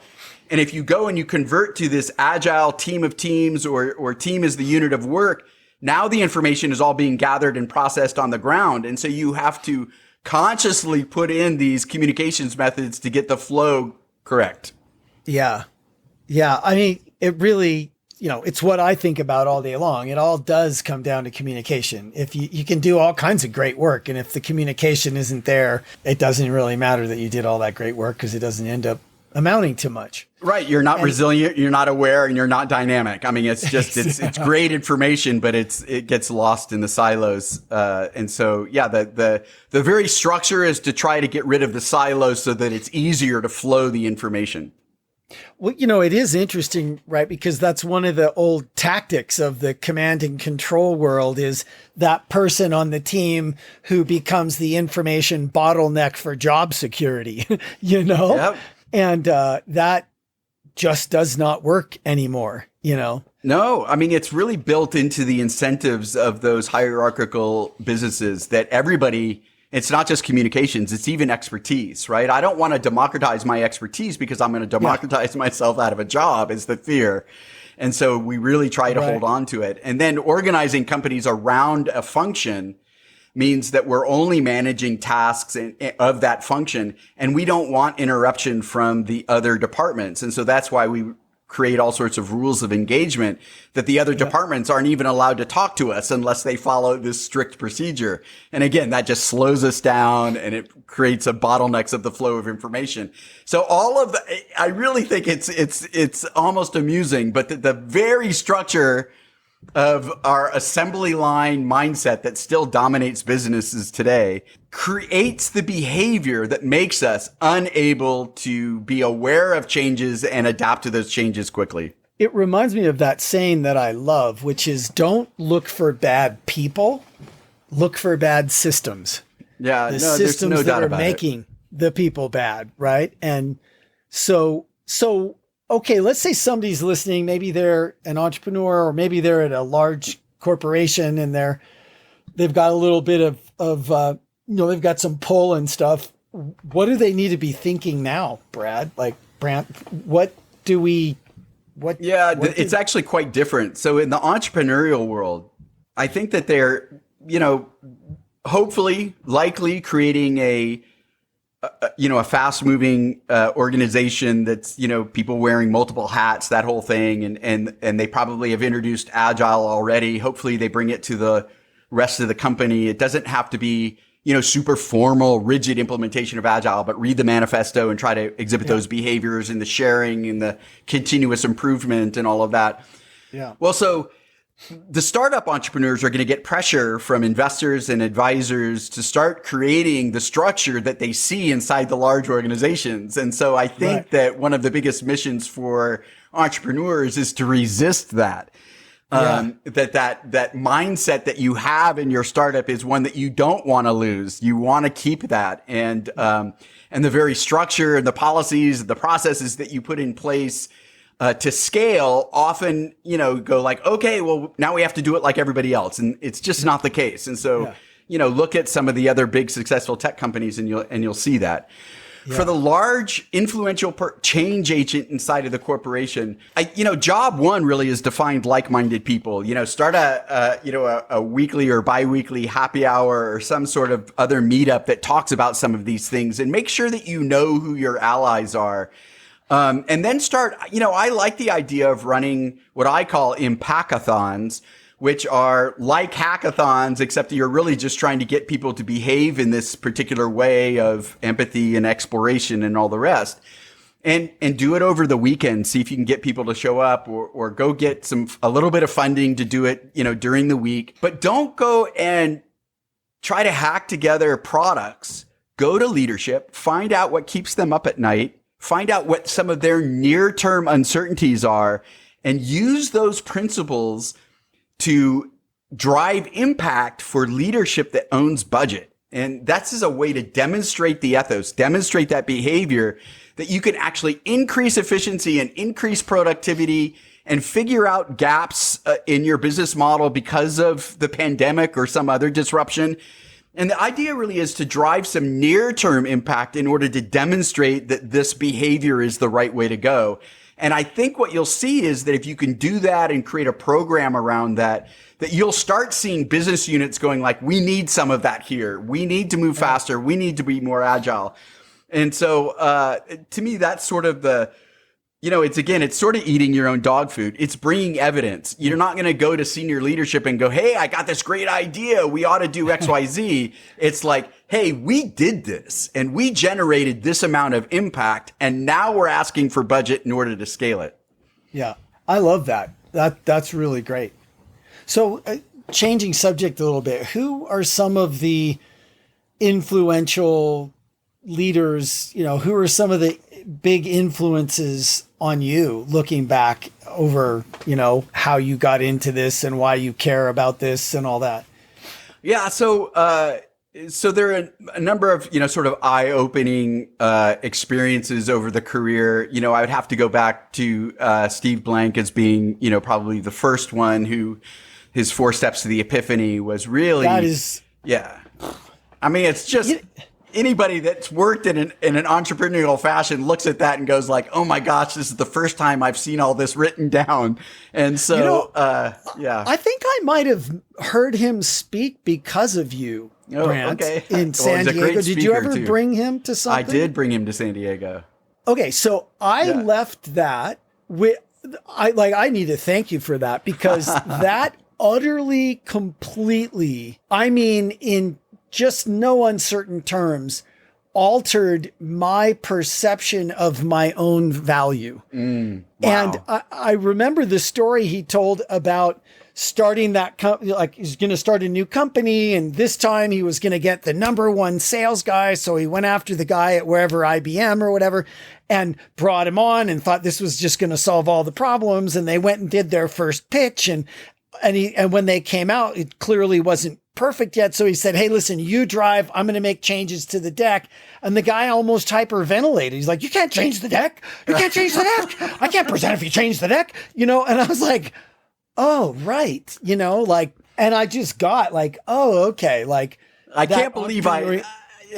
And if you go and you convert to this agile team of teams or team as the unit of work, now the information is all being gathered and processed on the ground. And so you have to consciously put in these communications methods to get the flow correct. Yeah. Yeah. I mean, it really it's what I think about all day long. It all does come down to communication. If you can do all kinds of great work, and if the communication isn't there, it doesn't really matter that you did all that great work, because it doesn't end up amounting to much. Right. You're not resilient, you're not aware, and you're not dynamic. I mean, it's just, it's great information, but it gets lost in the silos. And so, yeah, the very structure is to try to get rid of the silos so that it's easier to flow the information. Well, it is interesting, right? Because that's one of the old tactics of the command and control world, is that person on the team who becomes the information bottleneck for job security, Yep. And that just does not work anymore, No, I mean, it's really built into the incentives of those hierarchical businesses that everybody, it's not just communications, it's even expertise, right? I don't want to democratize my expertise because I'm going to democratize myself out of a job, is the fear. And so we really try to hold on to it. And then organizing companies around a function means that we're only managing tasks of that function, and we don't want interruption from the other departments. And so that's why we create all sorts of rules of engagement that the other departments aren't even allowed to talk to us unless they follow this strict procedure. And again, that just slows us down, and it creates a bottlenecks of the flow of information. So I really think it's almost amusing, but the very structure of our assembly line mindset that still dominates businesses today creates the behavior that makes us unable to be aware of changes and adapt to those changes quickly. It reminds me of that saying that I love, which is, don't look for bad people, look for bad systems. Yeah, the systems that are making the people bad, right? And so okay, let's say somebody's listening. Maybe they're an entrepreneur, or maybe they're at a large corporation, and they've got a little bit of they've got some pull and stuff. What do they need to be thinking now, Brad? Like, Brant, it's actually quite different. So in the entrepreneurial world, I think that they're, hopefully, likely creating a fast moving organization that's, people wearing multiple hats, that whole thing. And they probably have introduced agile already. Hopefully they bring it to the rest of the company. It doesn't have to be, super formal, rigid implementation of agile, but read the manifesto and try to exhibit those behaviors and the sharing and the continuous improvement and all of that. Yeah. Well, so the startup entrepreneurs are going to get pressure from investors and advisors to start creating the structure that they see inside the large organizations. And so I think that one of the biggest missions for entrepreneurs is to resist that. That mindset that you have in your startup is one that you don't want to lose. You want to keep that. And the very structure and the policies, the processes that you put in place to scale often, go like, okay, well, now we have to do it like everybody else. And it's just not the case. And so, look at some of the other big successful tech companies and you'll see that. Yeah. For the large influential change agent inside of the corporation, job one really is to find like-minded people, start a weekly or biweekly happy hour or some sort of other meetup that talks about some of these things, and make sure that you know who your allies are. And then start, I like the idea of running what I call impactathons, which are like hackathons, except that you're really just trying to get people to behave in this particular way of empathy and exploration and all the rest. And do it over the weekend. See if you can get people to show up, or go get a little bit of funding to do it, during the week. But don't go and try to hack together products. Go to leadership, find out what keeps them up at night, find out what some of their near-term uncertainties are, and use those principles to drive impact for leadership that owns budget. And that's as a way to demonstrate the ethos, demonstrate that behavior, that you can actually increase efficiency and increase productivity and figure out gaps in your business model because of the pandemic or some other disruption. And the idea really is to drive some near-term impact in order to demonstrate that this behavior is the right way to go. And I think what you'll see is that if you can do that and create a program around that you'll start seeing business units going like, we need some of that here. We need to move faster. We need to be more agile. And so, to me, that's sort of it's sort of eating your own dog food. It's bringing evidence. You're not going to go to senior leadership and go, hey, I got this great idea. We ought to do X, Y, Z. It's like, hey, we did this and we generated this amount of impact. And now we're asking for budget in order to scale it. Yeah. I love that. That's really great. So changing subject a little bit, who are some of the influential leaders, who are some of the big influences on you looking back over, how you got into this and why you care about this and all that? Yeah. So there are a number of, sort of eye-opening experiences over the career. I would have to go back to Steve Blank as being, probably the first one who his 4 steps to the epiphany was really. That is. Yeah. I mean, it's just. Anybody that's worked in an entrepreneurial fashion looks at that and goes like, oh my gosh, this is the first time I've seen all this written down. And so, yeah. I think I might have heard him speak because of you, Brant, in San Diego. Did you ever bring him to something? I did bring him to San Diego. Okay. So I left that I need to thank you for that, because that utterly, completely, I mean, in just no uncertain terms, altered my perception of my own value. Wow. And I remember the story he told about starting that company, like he's going to start a new company. And this time he was going to get the #1 sales guy. So he went after the guy at wherever, IBM or whatever, and brought him on and thought this was just going to solve all the problems. And they went and did their first pitch. And when they came out, it clearly wasn't perfect yet. So he said, hey, listen, you drive, I'm going to make changes to the deck. And the guy almost hyperventilated. He's like, you can't change the deck. You can't change the deck. I can't present if you change the deck, and I was like, oh, right. And I just got like, oh, okay. Like, I can't believe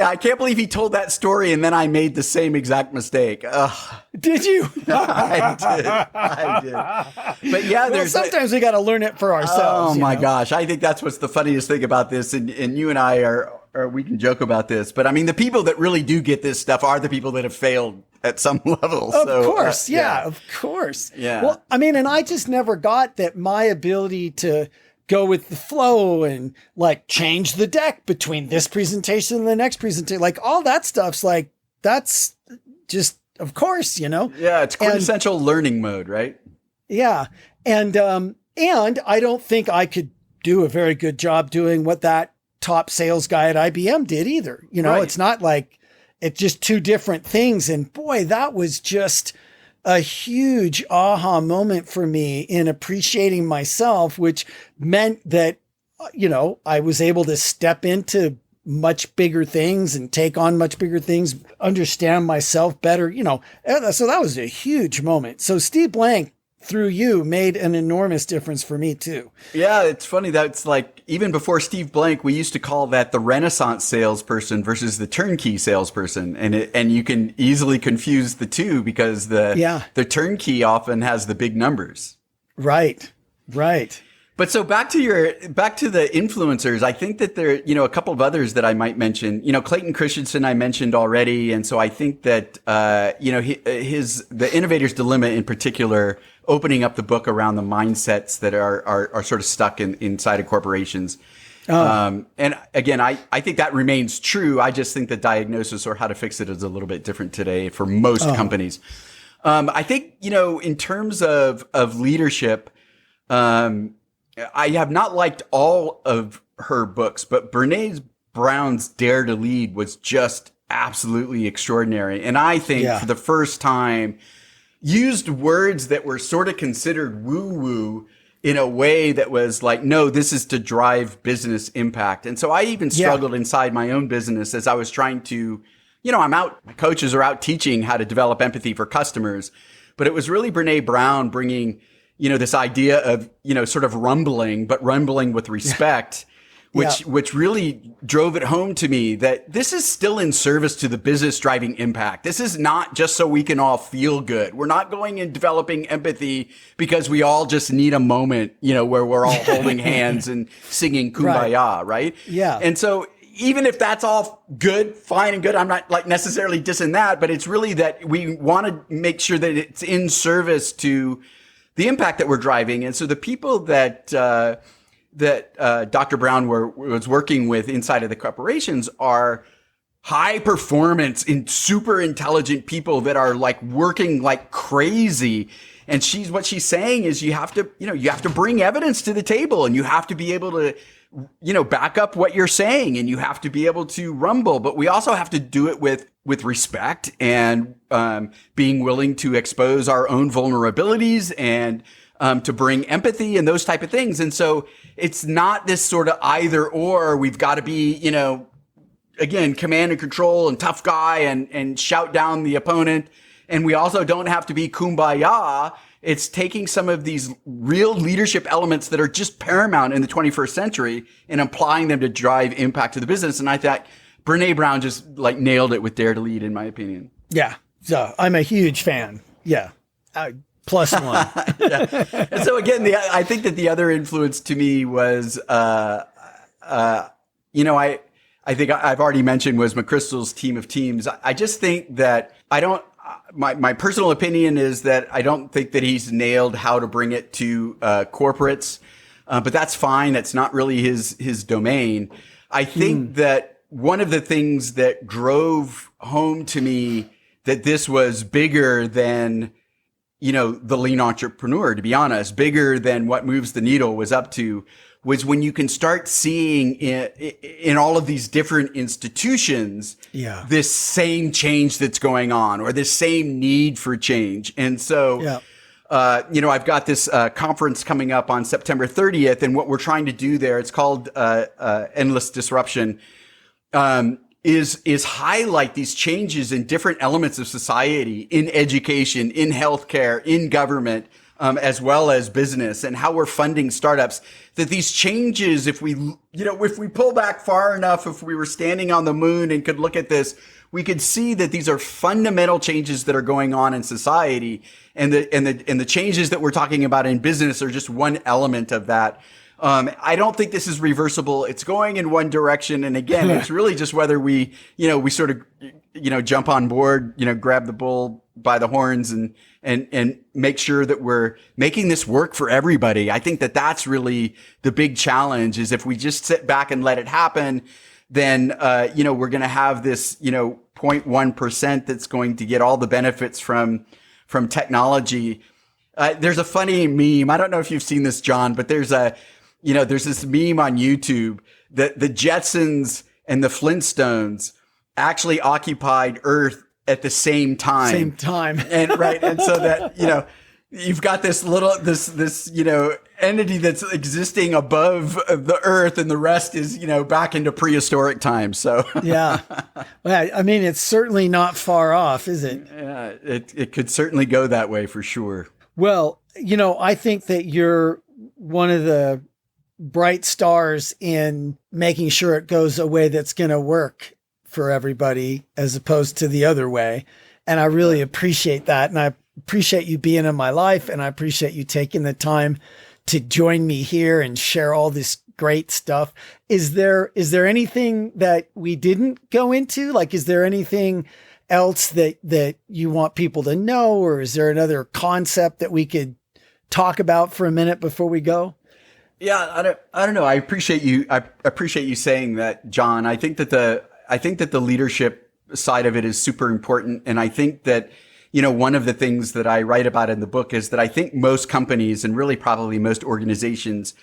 I can't believe he told that story and then I made the same exact mistake. Ugh. Did you? I did. But yeah, sometimes we got to learn it for ourselves. Oh my gosh. I think that's what's the funniest thing about this. And you and I we can joke about this, but I mean, the people that really do get this stuff are the people that have failed at some level. Of course. Of course. Yeah. Well, I mean, and I just never got that my ability to go with the flow and like change the deck between this presentation and the next presentation, like all that stuff's like, that's just, of course, Yeah. It's quintessential learning mode, right? Yeah. And I don't think I could do a very good job doing what that top sales guy at IBM did either. Right. It's not like it's just two different things. And boy, that was just a huge aha moment for me in appreciating myself, which meant that, I was able to step into much bigger things and take on much bigger things, understand myself better, so that was a huge moment. So Steve Blank, through you, made an enormous difference for me too. Yeah, it's funny. That's like, even before Steve Blank, we used to call that the Renaissance salesperson versus the turnkey salesperson. And you can easily confuse the two because the turnkey often has the big numbers. Right. But so back to the influencers, I think that there, a couple of others that I might mention, Clayton Christensen, I mentioned already. And so I think that, the Innovator's Dilemma in particular, opening up the book around the mindsets that are sort of stuck inside of corporations. And again, I think that remains true. I just think the diagnosis or how to fix it is a little bit different today for most companies. I think, in terms of leadership, I have not liked all of her books, but Brene Brown's Dare to Lead was just absolutely extraordinary. And I think for the first time used words that were sort of considered woo-woo in a way that was like, no, this is to drive business impact. And so I even struggled inside my own business as I was trying to, my coaches are out teaching how to develop empathy for customers, but it was really Brene Brown bringing, this idea of, sort of rumbling, but rumbling with respect, which really drove it home to me that this is still in service to the business driving impact. This is not just so we can all feel good. We're not going and developing empathy because we all just need a moment, where we're all holding hands and singing Kumbaya, right? Yeah. And so, even if that's all good, fine and good, I'm not like necessarily dissing that, but it's really that we want to make sure that it's in service to the impact that we're driving. And so the people that Dr. Brown was working with inside of the corporations are high performance and super intelligent people that are like working like crazy. And what she's saying is you have to bring evidence to the table, and you have to be able to, back up what you're saying, and you have to be able to rumble, but we also have to do it with respect and, being willing to expose our own vulnerabilities and, to bring empathy and those type of things. And so it's not this sort of either or. We've got to be, again, command and control and tough guy and shout down the opponent. And we also don't have to be kumbaya. It's taking some of these real leadership elements that are just paramount in the 21st century and applying them to drive impact to the business. And I thought Brene Brown just like nailed it with Dare to Lead, in my opinion. Yeah. So I'm a huge fan. Yeah. +1. Yeah. And so again, I think that the other influence to me was, I think I've already mentioned was McChrystal's Team of Teams. I just think that my personal opinion is that I don't think that he's nailed how to bring it to corporates, but that's fine. That's not really his domain. I think that one of the things that drove home to me that this was bigger than, the lean entrepreneur, to be honest, bigger than what Moves the Needle was up to, was when you can start seeing in all of these different institutions, this same change that's going on, or this same need for change. And so, I've got this conference coming up on September 30th, and what we're trying to do there, it's called Endless Disruption, is highlight these changes in different elements of society, in education, in healthcare, in government, as well as business, and how we're funding startups. That these changes, if we pull back far enough, if we were standing on the moon and could look at this, we could see that these are fundamental changes that are going on in society, and the changes that we're talking about in business are just one element of that. I don't think this is reversible. It's going in one direction, and again, it's really just whether we sort of jump on board, grab the bull by the horns and make sure that we're making this work for everybody. I think that that's really the big challenge, is if we just sit back and let it happen, then, we're going to have this, 0.1% that's going to get all the benefits from technology. There's a funny meme. I don't know if you've seen this, John, but there's this meme on YouTube that the Jetsons and the Flintstones actually occupied Earth at the same time. And right. And so that, you've got this entity that's existing above the Earth, and the rest is, back into prehistoric times. So yeah. Well, I mean, it's certainly not far off, is it? Yeah, it could certainly go that way for sure. Well, I think that you're one of the bright stars in making sure it goes a way that's going to work for everybody, as opposed to the other way. And I really appreciate that. And I appreciate you being in my life, and I appreciate you taking the time to join me here and share all this great stuff. Is there anything that we didn't go into? Like, is there anything else that you want people to know, or is there another concept that we could talk about for a minute before we go? Yeah, I don't know. I appreciate you saying that, John. I think that the leadership side of it is super important. And I think that, one of the things that I write about in the book is that I think most companies, and really probably most organizations,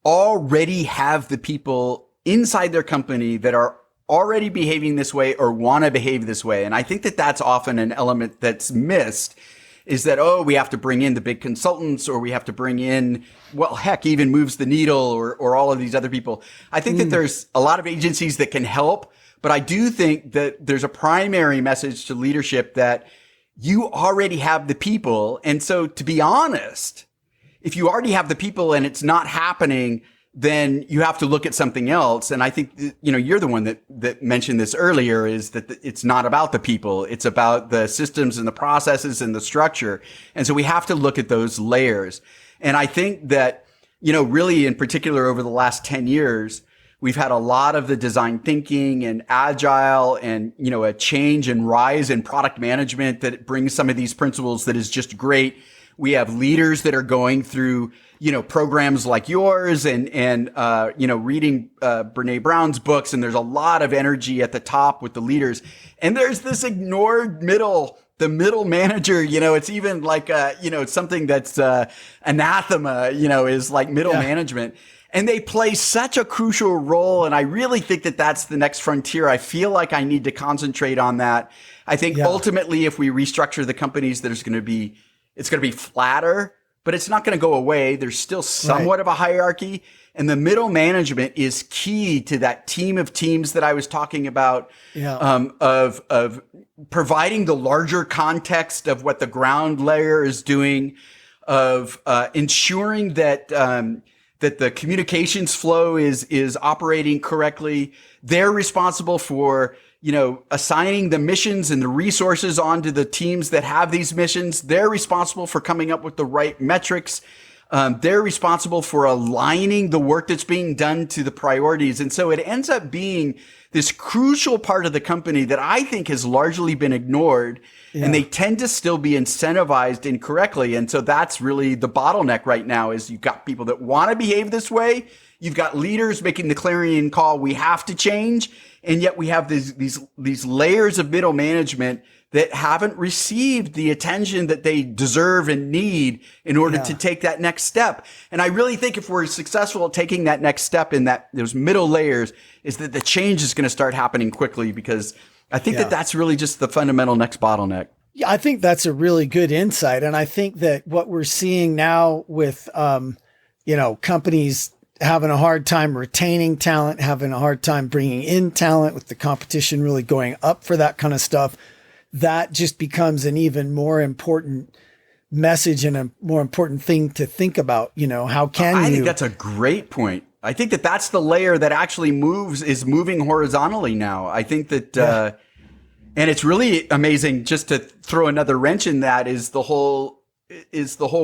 already have the people inside their company that are already behaving this way or want to behave this way. And I think that that's often an element that's missed, is that, we have to bring in the big consultants, or we have to bring in, even Moves the Needle, or all of these other people. I think that there's a lot of agencies that can help, but I do think that there's a primary message to leadership that you already have the people. And so, to be honest, if you already have the people and it's not happening, then you have to look at something else. And I think, you're the one that mentioned this earlier, is that it's not about the people. It's about the systems and the processes and the structure. And so we have to look at those layers. And I think that, really in particular over the last 10 years, We've had a lot of the design thinking and agile and, a change and rise in product management that brings some of these principles that is just great. We have leaders that are going through, programs like yours and reading, Brene Brown's books. And there's a lot of energy at the top with the leaders. And there's this ignored the middle manager, it's even like, it's something that's, anathema, is like middle management. And they play such a crucial role. And I really think that that's the next frontier. I feel like I need to concentrate on that. I think ultimately, if we restructure the companies, it's going to be flatter, but it's not going to go away. There's still somewhat of a hierarchy. And the middle management is key to that team of teams that I was talking about, of providing the larger context of what the ground layer is doing, of ensuring that that the communications flow is operating correctly. They're responsible for, assigning the missions and the resources onto the teams that have these missions. They're responsible for coming up with the right metrics. They're responsible for aligning the work that's being done to the priorities. And so it ends up being this crucial part of the company that I think has largely been ignored. And they tend to still be incentivized incorrectly. And so that's really the bottleneck right now is you've got people that want to behave this way. You've got leaders making the clarion call, we have to change. And yet we have these layers of middle management that haven't received the attention that they deserve and need in order to take that next step. And I really think if we're successful at taking that next step in those middle layers, is that the change is going to start happening quickly, because I think that that's really just the fundamental next bottleneck. Yeah, I think that's a really good insight. And I think that what we're seeing now with, companies having a hard time retaining talent, having a hard time bringing in talent, with the competition really going up for that kind of stuff, that just becomes an even more important message and a more important thing to think about. How can I think that's a great point. I think that that's the layer that actually is moving horizontally now. I think that, and it's really amazing, just to throw another wrench in that, is the whole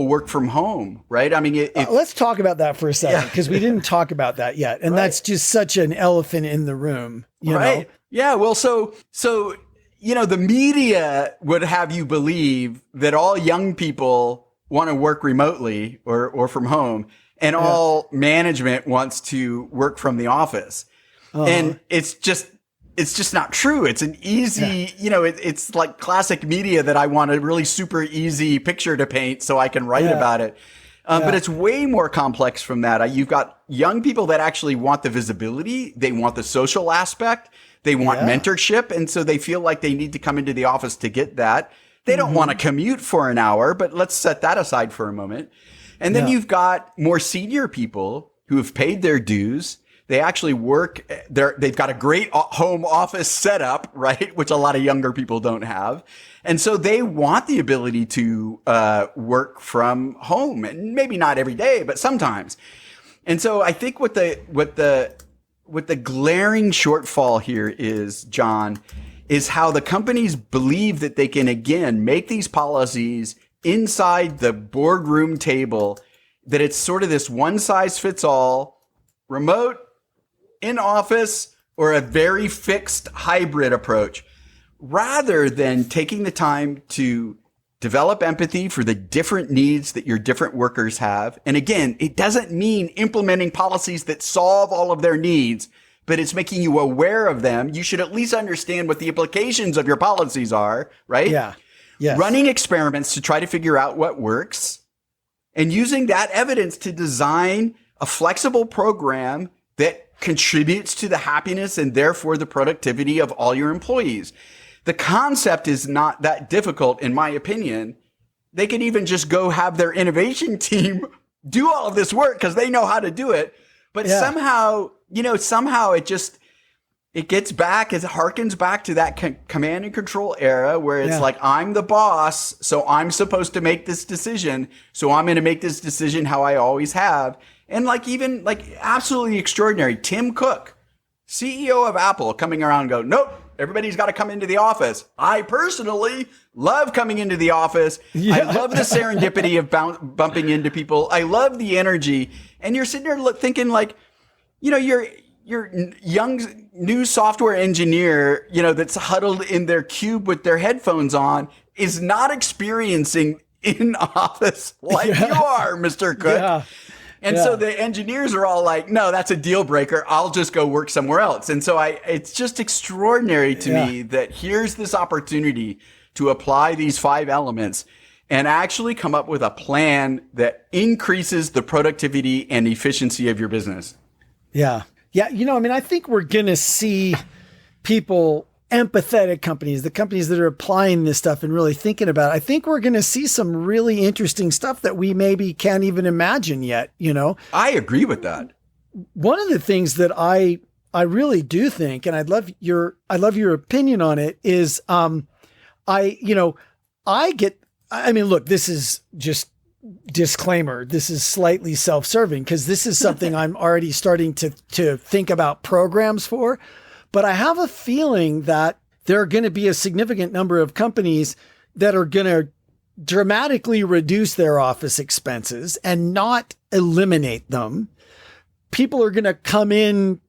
work from home, right? I mean, let's talk about that for a second, because we didn't talk about that yet. And that's just such an elephant in the room, you know? Yeah. Well, so, the media would have you believe that all young people want to work remotely or from home, and all management wants to work from the office. And it's just not true. It's an easy, it's like classic media that I want a really super easy picture to paint so I can write about it. But it's way more complex from that. You've got young people that actually want the visibility. They want the social aspect. They want mentorship. And so they feel like they need to come into the office to get that. They don't want to commute for an hour, but let's set that aside for a moment. And then you've got more senior people who have paid their dues. They actually work there. They've got a great home office setup, right? Which a lot of younger people don't have. And so they want the ability to work from home, and maybe not every day, but sometimes. And so I think what the glaring shortfall here is, John, is how the companies believe that they can, again, make these policies inside the boardroom table, that it's sort of this one size fits all, remote, in office, or a very fixed hybrid approach, rather than taking the time to develop empathy for the different needs that your different workers have. And again, it doesn't mean implementing policies that solve all of their needs, but it's making you aware of them. You should at least understand what the implications of your policies are, right? Yeah. Yes. Running experiments to try to figure out what works, and using that evidence to design a flexible program that contributes to the happiness and therefore the productivity of all your employees. The concept is not that difficult, in my opinion. They can even just go have their innovation team do all of this work because they know how to do it. But somehow it gets back, it harkens back to that command and control era where it's like, I'm the boss, so I'm supposed to make this decision. So I'm going to make this decision how I always have. And even absolutely extraordinary, Tim Cook, CEO of Apple, coming around and go, nope, everybody's got to come into the office. I personally love coming into the office. I love the serendipity of bumping into people. I love the energy. And you're sitting there thinking young new software engineer, that's huddled in their cube with their headphones on is not experiencing in office like you are, Mr. Cook. Yeah. And so the engineers are all like, no, that's a deal breaker. I'll just go work somewhere else. And so it's just extraordinary to me that here's this opportunity to apply these 5 elements and actually come up with a plan that increases the productivity and efficiency of your business. Yeah. Yeah. I think we're going to see people, empathetic companies, the companies that are applying this stuff and really thinking about it. I think we're going to see some really interesting stuff that we maybe can't even imagine yet. I agree with that. One of the things that I really do think, and I'd love your opinion on it, is, look, this is just disclaimer. This is slightly self-serving because this is something I'm already starting to think about programs for. But I have a feeling that there are going to be a significant number of companies that are going to dramatically reduce their office expenses and not eliminate them. People are going to come in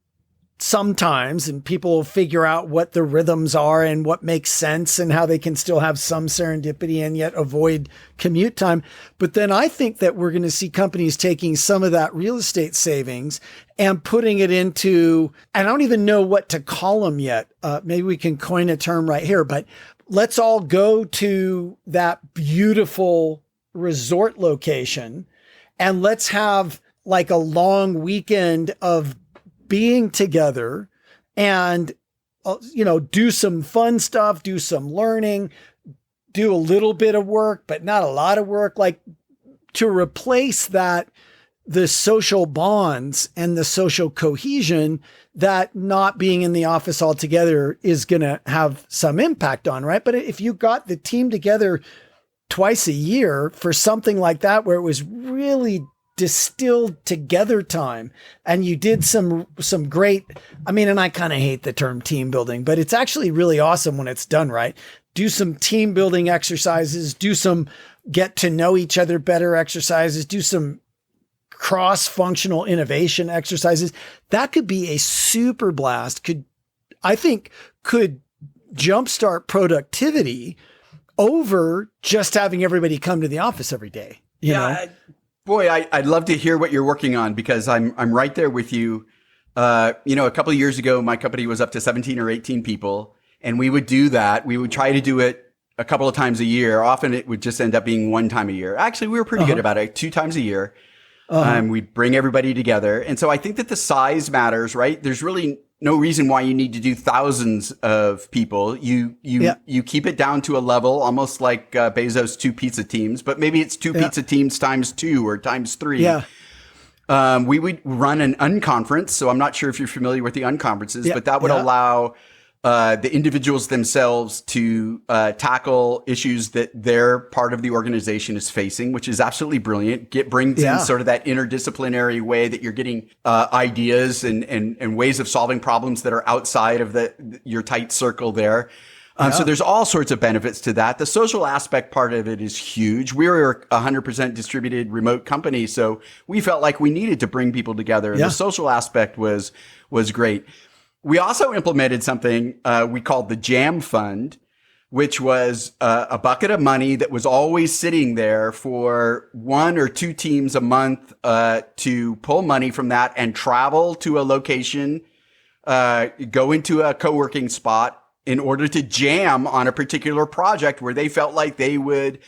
sometimes and people will figure out what the rhythms are and what makes sense and how they can still have some serendipity and yet avoid commute time. But then I think that we're going to see companies taking some of that real estate savings and putting it into, I don't even know what to call them yet. Maybe we can coin a term right here, but let's all go to that beautiful resort location and let's have like a long weekend of being together and, do some fun stuff, do some learning, do a little bit of work, but not a lot of work, like to replace that, the social bonds and the social cohesion that not being in the office altogether is going to have some impact on, right? But if you got the team together twice a year for something like that, where it was really distilled together time and you did some great, and I kind of hate the term team building, but it's actually really awesome when it's done right. Do some team building exercises, do some get to know each other better exercises, do some cross-functional innovation exercises. That could be a super blast, could jumpstart productivity over just having everybody come to the office every day. You know? Boy, I'd love to hear what you're working on because I'm right there with you. A couple of years ago, my company was up to 17 or 18 people, and we would do that. We would try to do it a couple of times a year. Often it would just end up being one time a year. Actually, we were pretty good about it, 2 times a year. We'd bring everybody together. And so I think that the size matters, right? There's really no reason why you need to do thousands of people. You keep it down to a level, almost like Bezos' 2 pizza teams, but maybe it's 2 pizza teams times 2 or times 3. Yeah. We would run an unconference. So I'm not sure if you're familiar with the unconferences, but that would allow the individuals themselves to tackle issues that their part of the organization is facing, which is absolutely brilliant. Brings in sort of that interdisciplinary way that you're getting ideas and ways of solving problems that are outside of your tight circle there. So there's all sorts of benefits to that. The social aspect part of it is huge. We were a 100% distributed remote company, so we felt like we needed to bring people together. And the social aspect was great. We also implemented something we called the Jam Fund, which was a bucket of money that was always sitting there for 1 or 2 teams a month to pull money from that and travel to a location, go into a co-working spot in order to jam on a particular project where they felt like they would,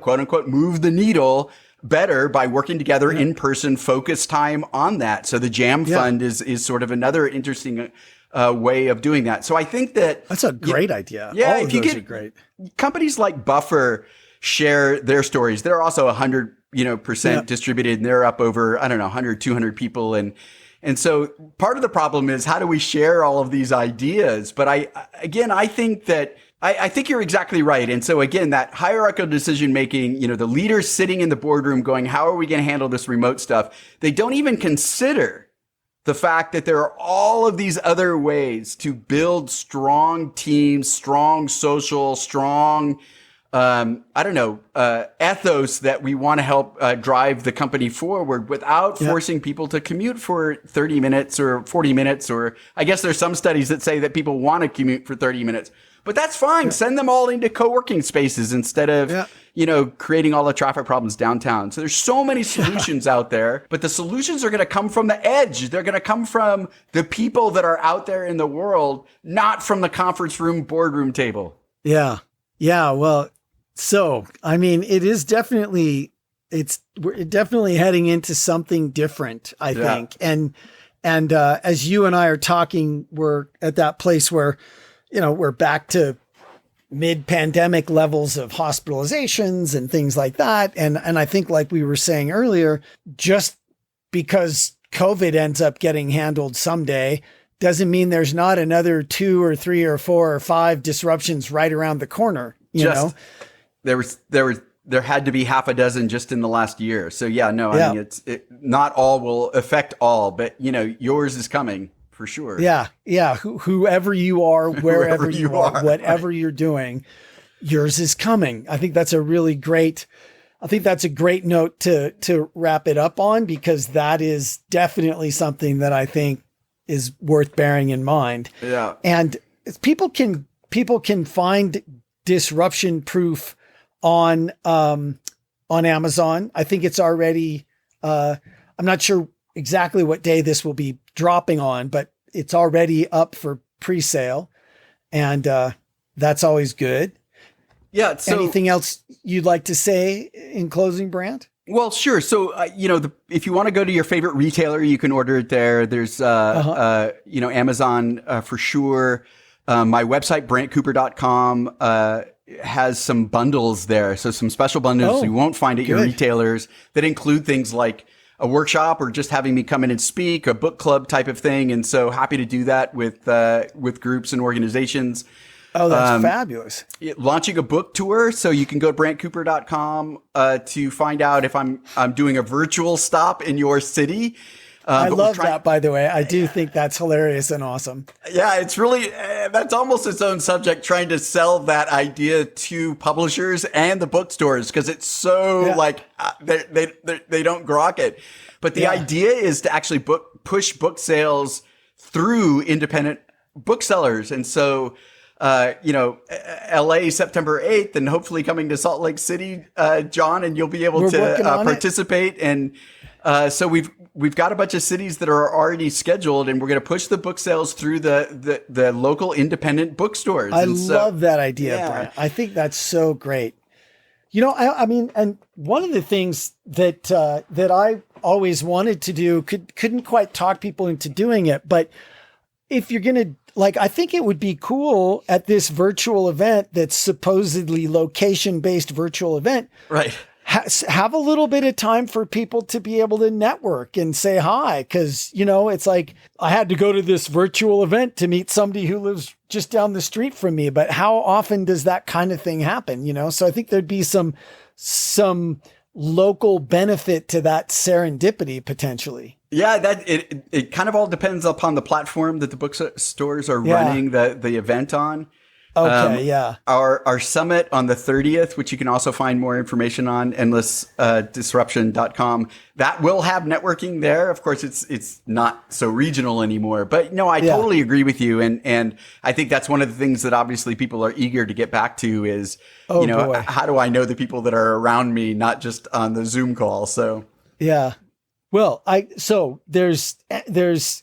quote unquote, move the needle better by working together in person, focus time on that. So the Jam Fund is sort of another interesting way of doing that. So I think that's a great idea. Yeah, all of if you those get are great. Companies like Buffer share their stories. They're also 100% distributed, and they're up over 100, 200 people, and so part of the problem is how do we share all of these ideas? But I think that. I think you're exactly right. And so again, that hierarchical decision making, the leaders sitting in the boardroom going, how are we going to handle this remote stuff? They don't even consider the fact that there are all of these other ways to build strong teams, strong social, strong I don't know, ethos that we want to help drive the company forward without forcing people to commute for 30 minutes or 40 minutes. Or I guess there's some studies that say that people want to commute for 30 minutes, but that's fine. Send them all into co-working spaces instead of, creating all the traffic problems downtown. So there's so many solutions out there, but the solutions are going to come from the edge. They're going to come from the people that are out there in the world, not from the conference room, boardroom table. Yeah. Yeah. Well, so, I mean, it's definitely heading into something different, I think. And as you and I are talking, we're at that place where, we're back to mid-pandemic levels of hospitalizations and things like that. And I think, like we were saying earlier, just because COVID ends up getting handled someday doesn't mean there's not another 2 or 3 or 4 or 5 disruptions right around the corner, you know? There had to be half a dozen just in the last year. So I mean, not all will affect all, but yours is coming for sure. Yeah. Yeah. Whoever you are, wherever you are, whatever you're doing, yours is coming. I think that's a great note to wrap it up on, because that is definitely something that I think is worth bearing in mind. Yeah. And people can find disruption proof on Amazon. I think it's already, I'm not sure exactly what day this will be dropping on, but it's already up for pre-sale, and that's always good. Yeah. So anything else you'd like to say in closing, Brant? Well, sure. So, if you want to go to your favorite retailer, you can order it there. There's, Amazon for sure. My website, brantcooper.com, has some bundles there. So some special bundles you won't find at your retailers that include things like a workshop or just having me come in and speak, a book club type of thing. And so happy to do that with groups and organizations. Oh, that's fabulous. Launching a book tour. So you can go to brantcooper.com to find out if I'm doing a virtual stop in your city. I love that, by the way. I do think that's hilarious and awesome. Yeah, it's really, that's almost its own subject, trying to sell that idea to publishers and the bookstores, because it's so they don't grok it. But the idea is to actually push book sales through independent booksellers. And so, LA September 8th, and hopefully coming to Salt Lake City, John, and you'll be able to participate. And so we've got a bunch of cities that are already scheduled, and we're going to push the book sales through the local independent bookstores. I love that idea, Brant. I think that's so great. I mean, and one of the things that I always wanted to do, couldn't quite talk people into doing it, but if you're going to, I think it would be cool at this virtual event that's supposedly location-based virtual event. Right. Have a little bit of time for people to be able to network and say hi. Cause it's like, I had to go to this virtual event to meet somebody who lives just down the street from me, but how often does that kind of thing happen? So I think there'd be some local benefit to that serendipity potentially. Yeah, it kind of all depends upon the platform that the bookstores are running the event on. Okay, Our summit on the 30th, which you can also find more information on, endlessdisruption.com, that will have networking there. Of course, it's not so regional anymore. But no, I totally agree with you. And I think that's one of the things that obviously people are eager to get back to is, how do I know the people that are around me, not just on the Zoom call? So, yeah. Well, so there's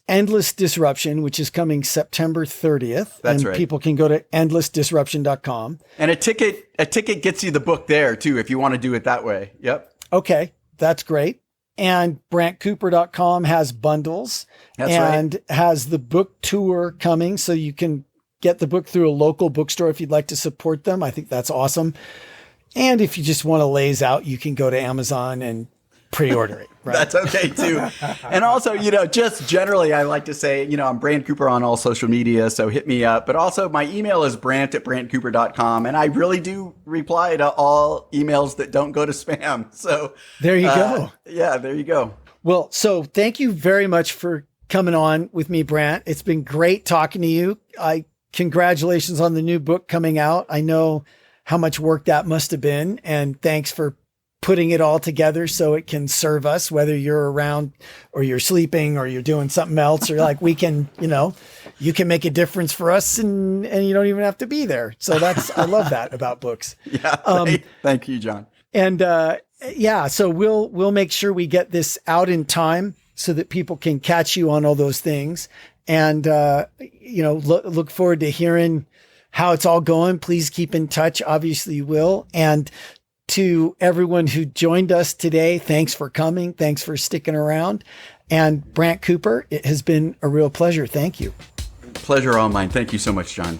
Endless Disruption, which is coming September 30th. That's right. People can go to endlessdisruption.com. And a ticket gets you the book there too, if you want to do it that way. Yep. Okay. That's great. And brantcooper.com has bundles. That's and right. Has the book tour coming. So you can get the book through a local bookstore if you'd like to support them. I think that's awesome. And if you just want to laze out, you can go to Amazon and pre-order it. Right? That's okay too. And also, just generally, I like to say, I'm Brant Cooper on all social media, so hit me up. But also my email is brant@brantcooper.com. And I really do reply to all emails that don't go to spam. So there you go. Yeah, there you go. Well, so thank you very much for coming on with me, Brant. It's been great talking to you. Congratulations on the new book coming out. I know how much work that must have been. And thanks for putting it all together so it can serve us, whether you're around or you're sleeping or you're doing something else, or like we can, you can make a difference for us and you don't even have to be there. So I love that about books. Yeah. Thank you, John. And, so we'll make sure we get this out in time so that people can catch you on all those things. And, look forward to hearing how it's all going. Please keep in touch. Obviously you will. And to everyone who joined us today, thanks for coming. Thanks for sticking around. And Brant Cooper, it has been a real pleasure. Thank you. Pleasure all mine. Thank you so much, John.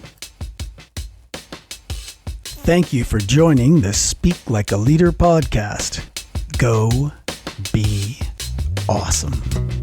Thank you for joining the Speak Like a Leader podcast. Go be awesome.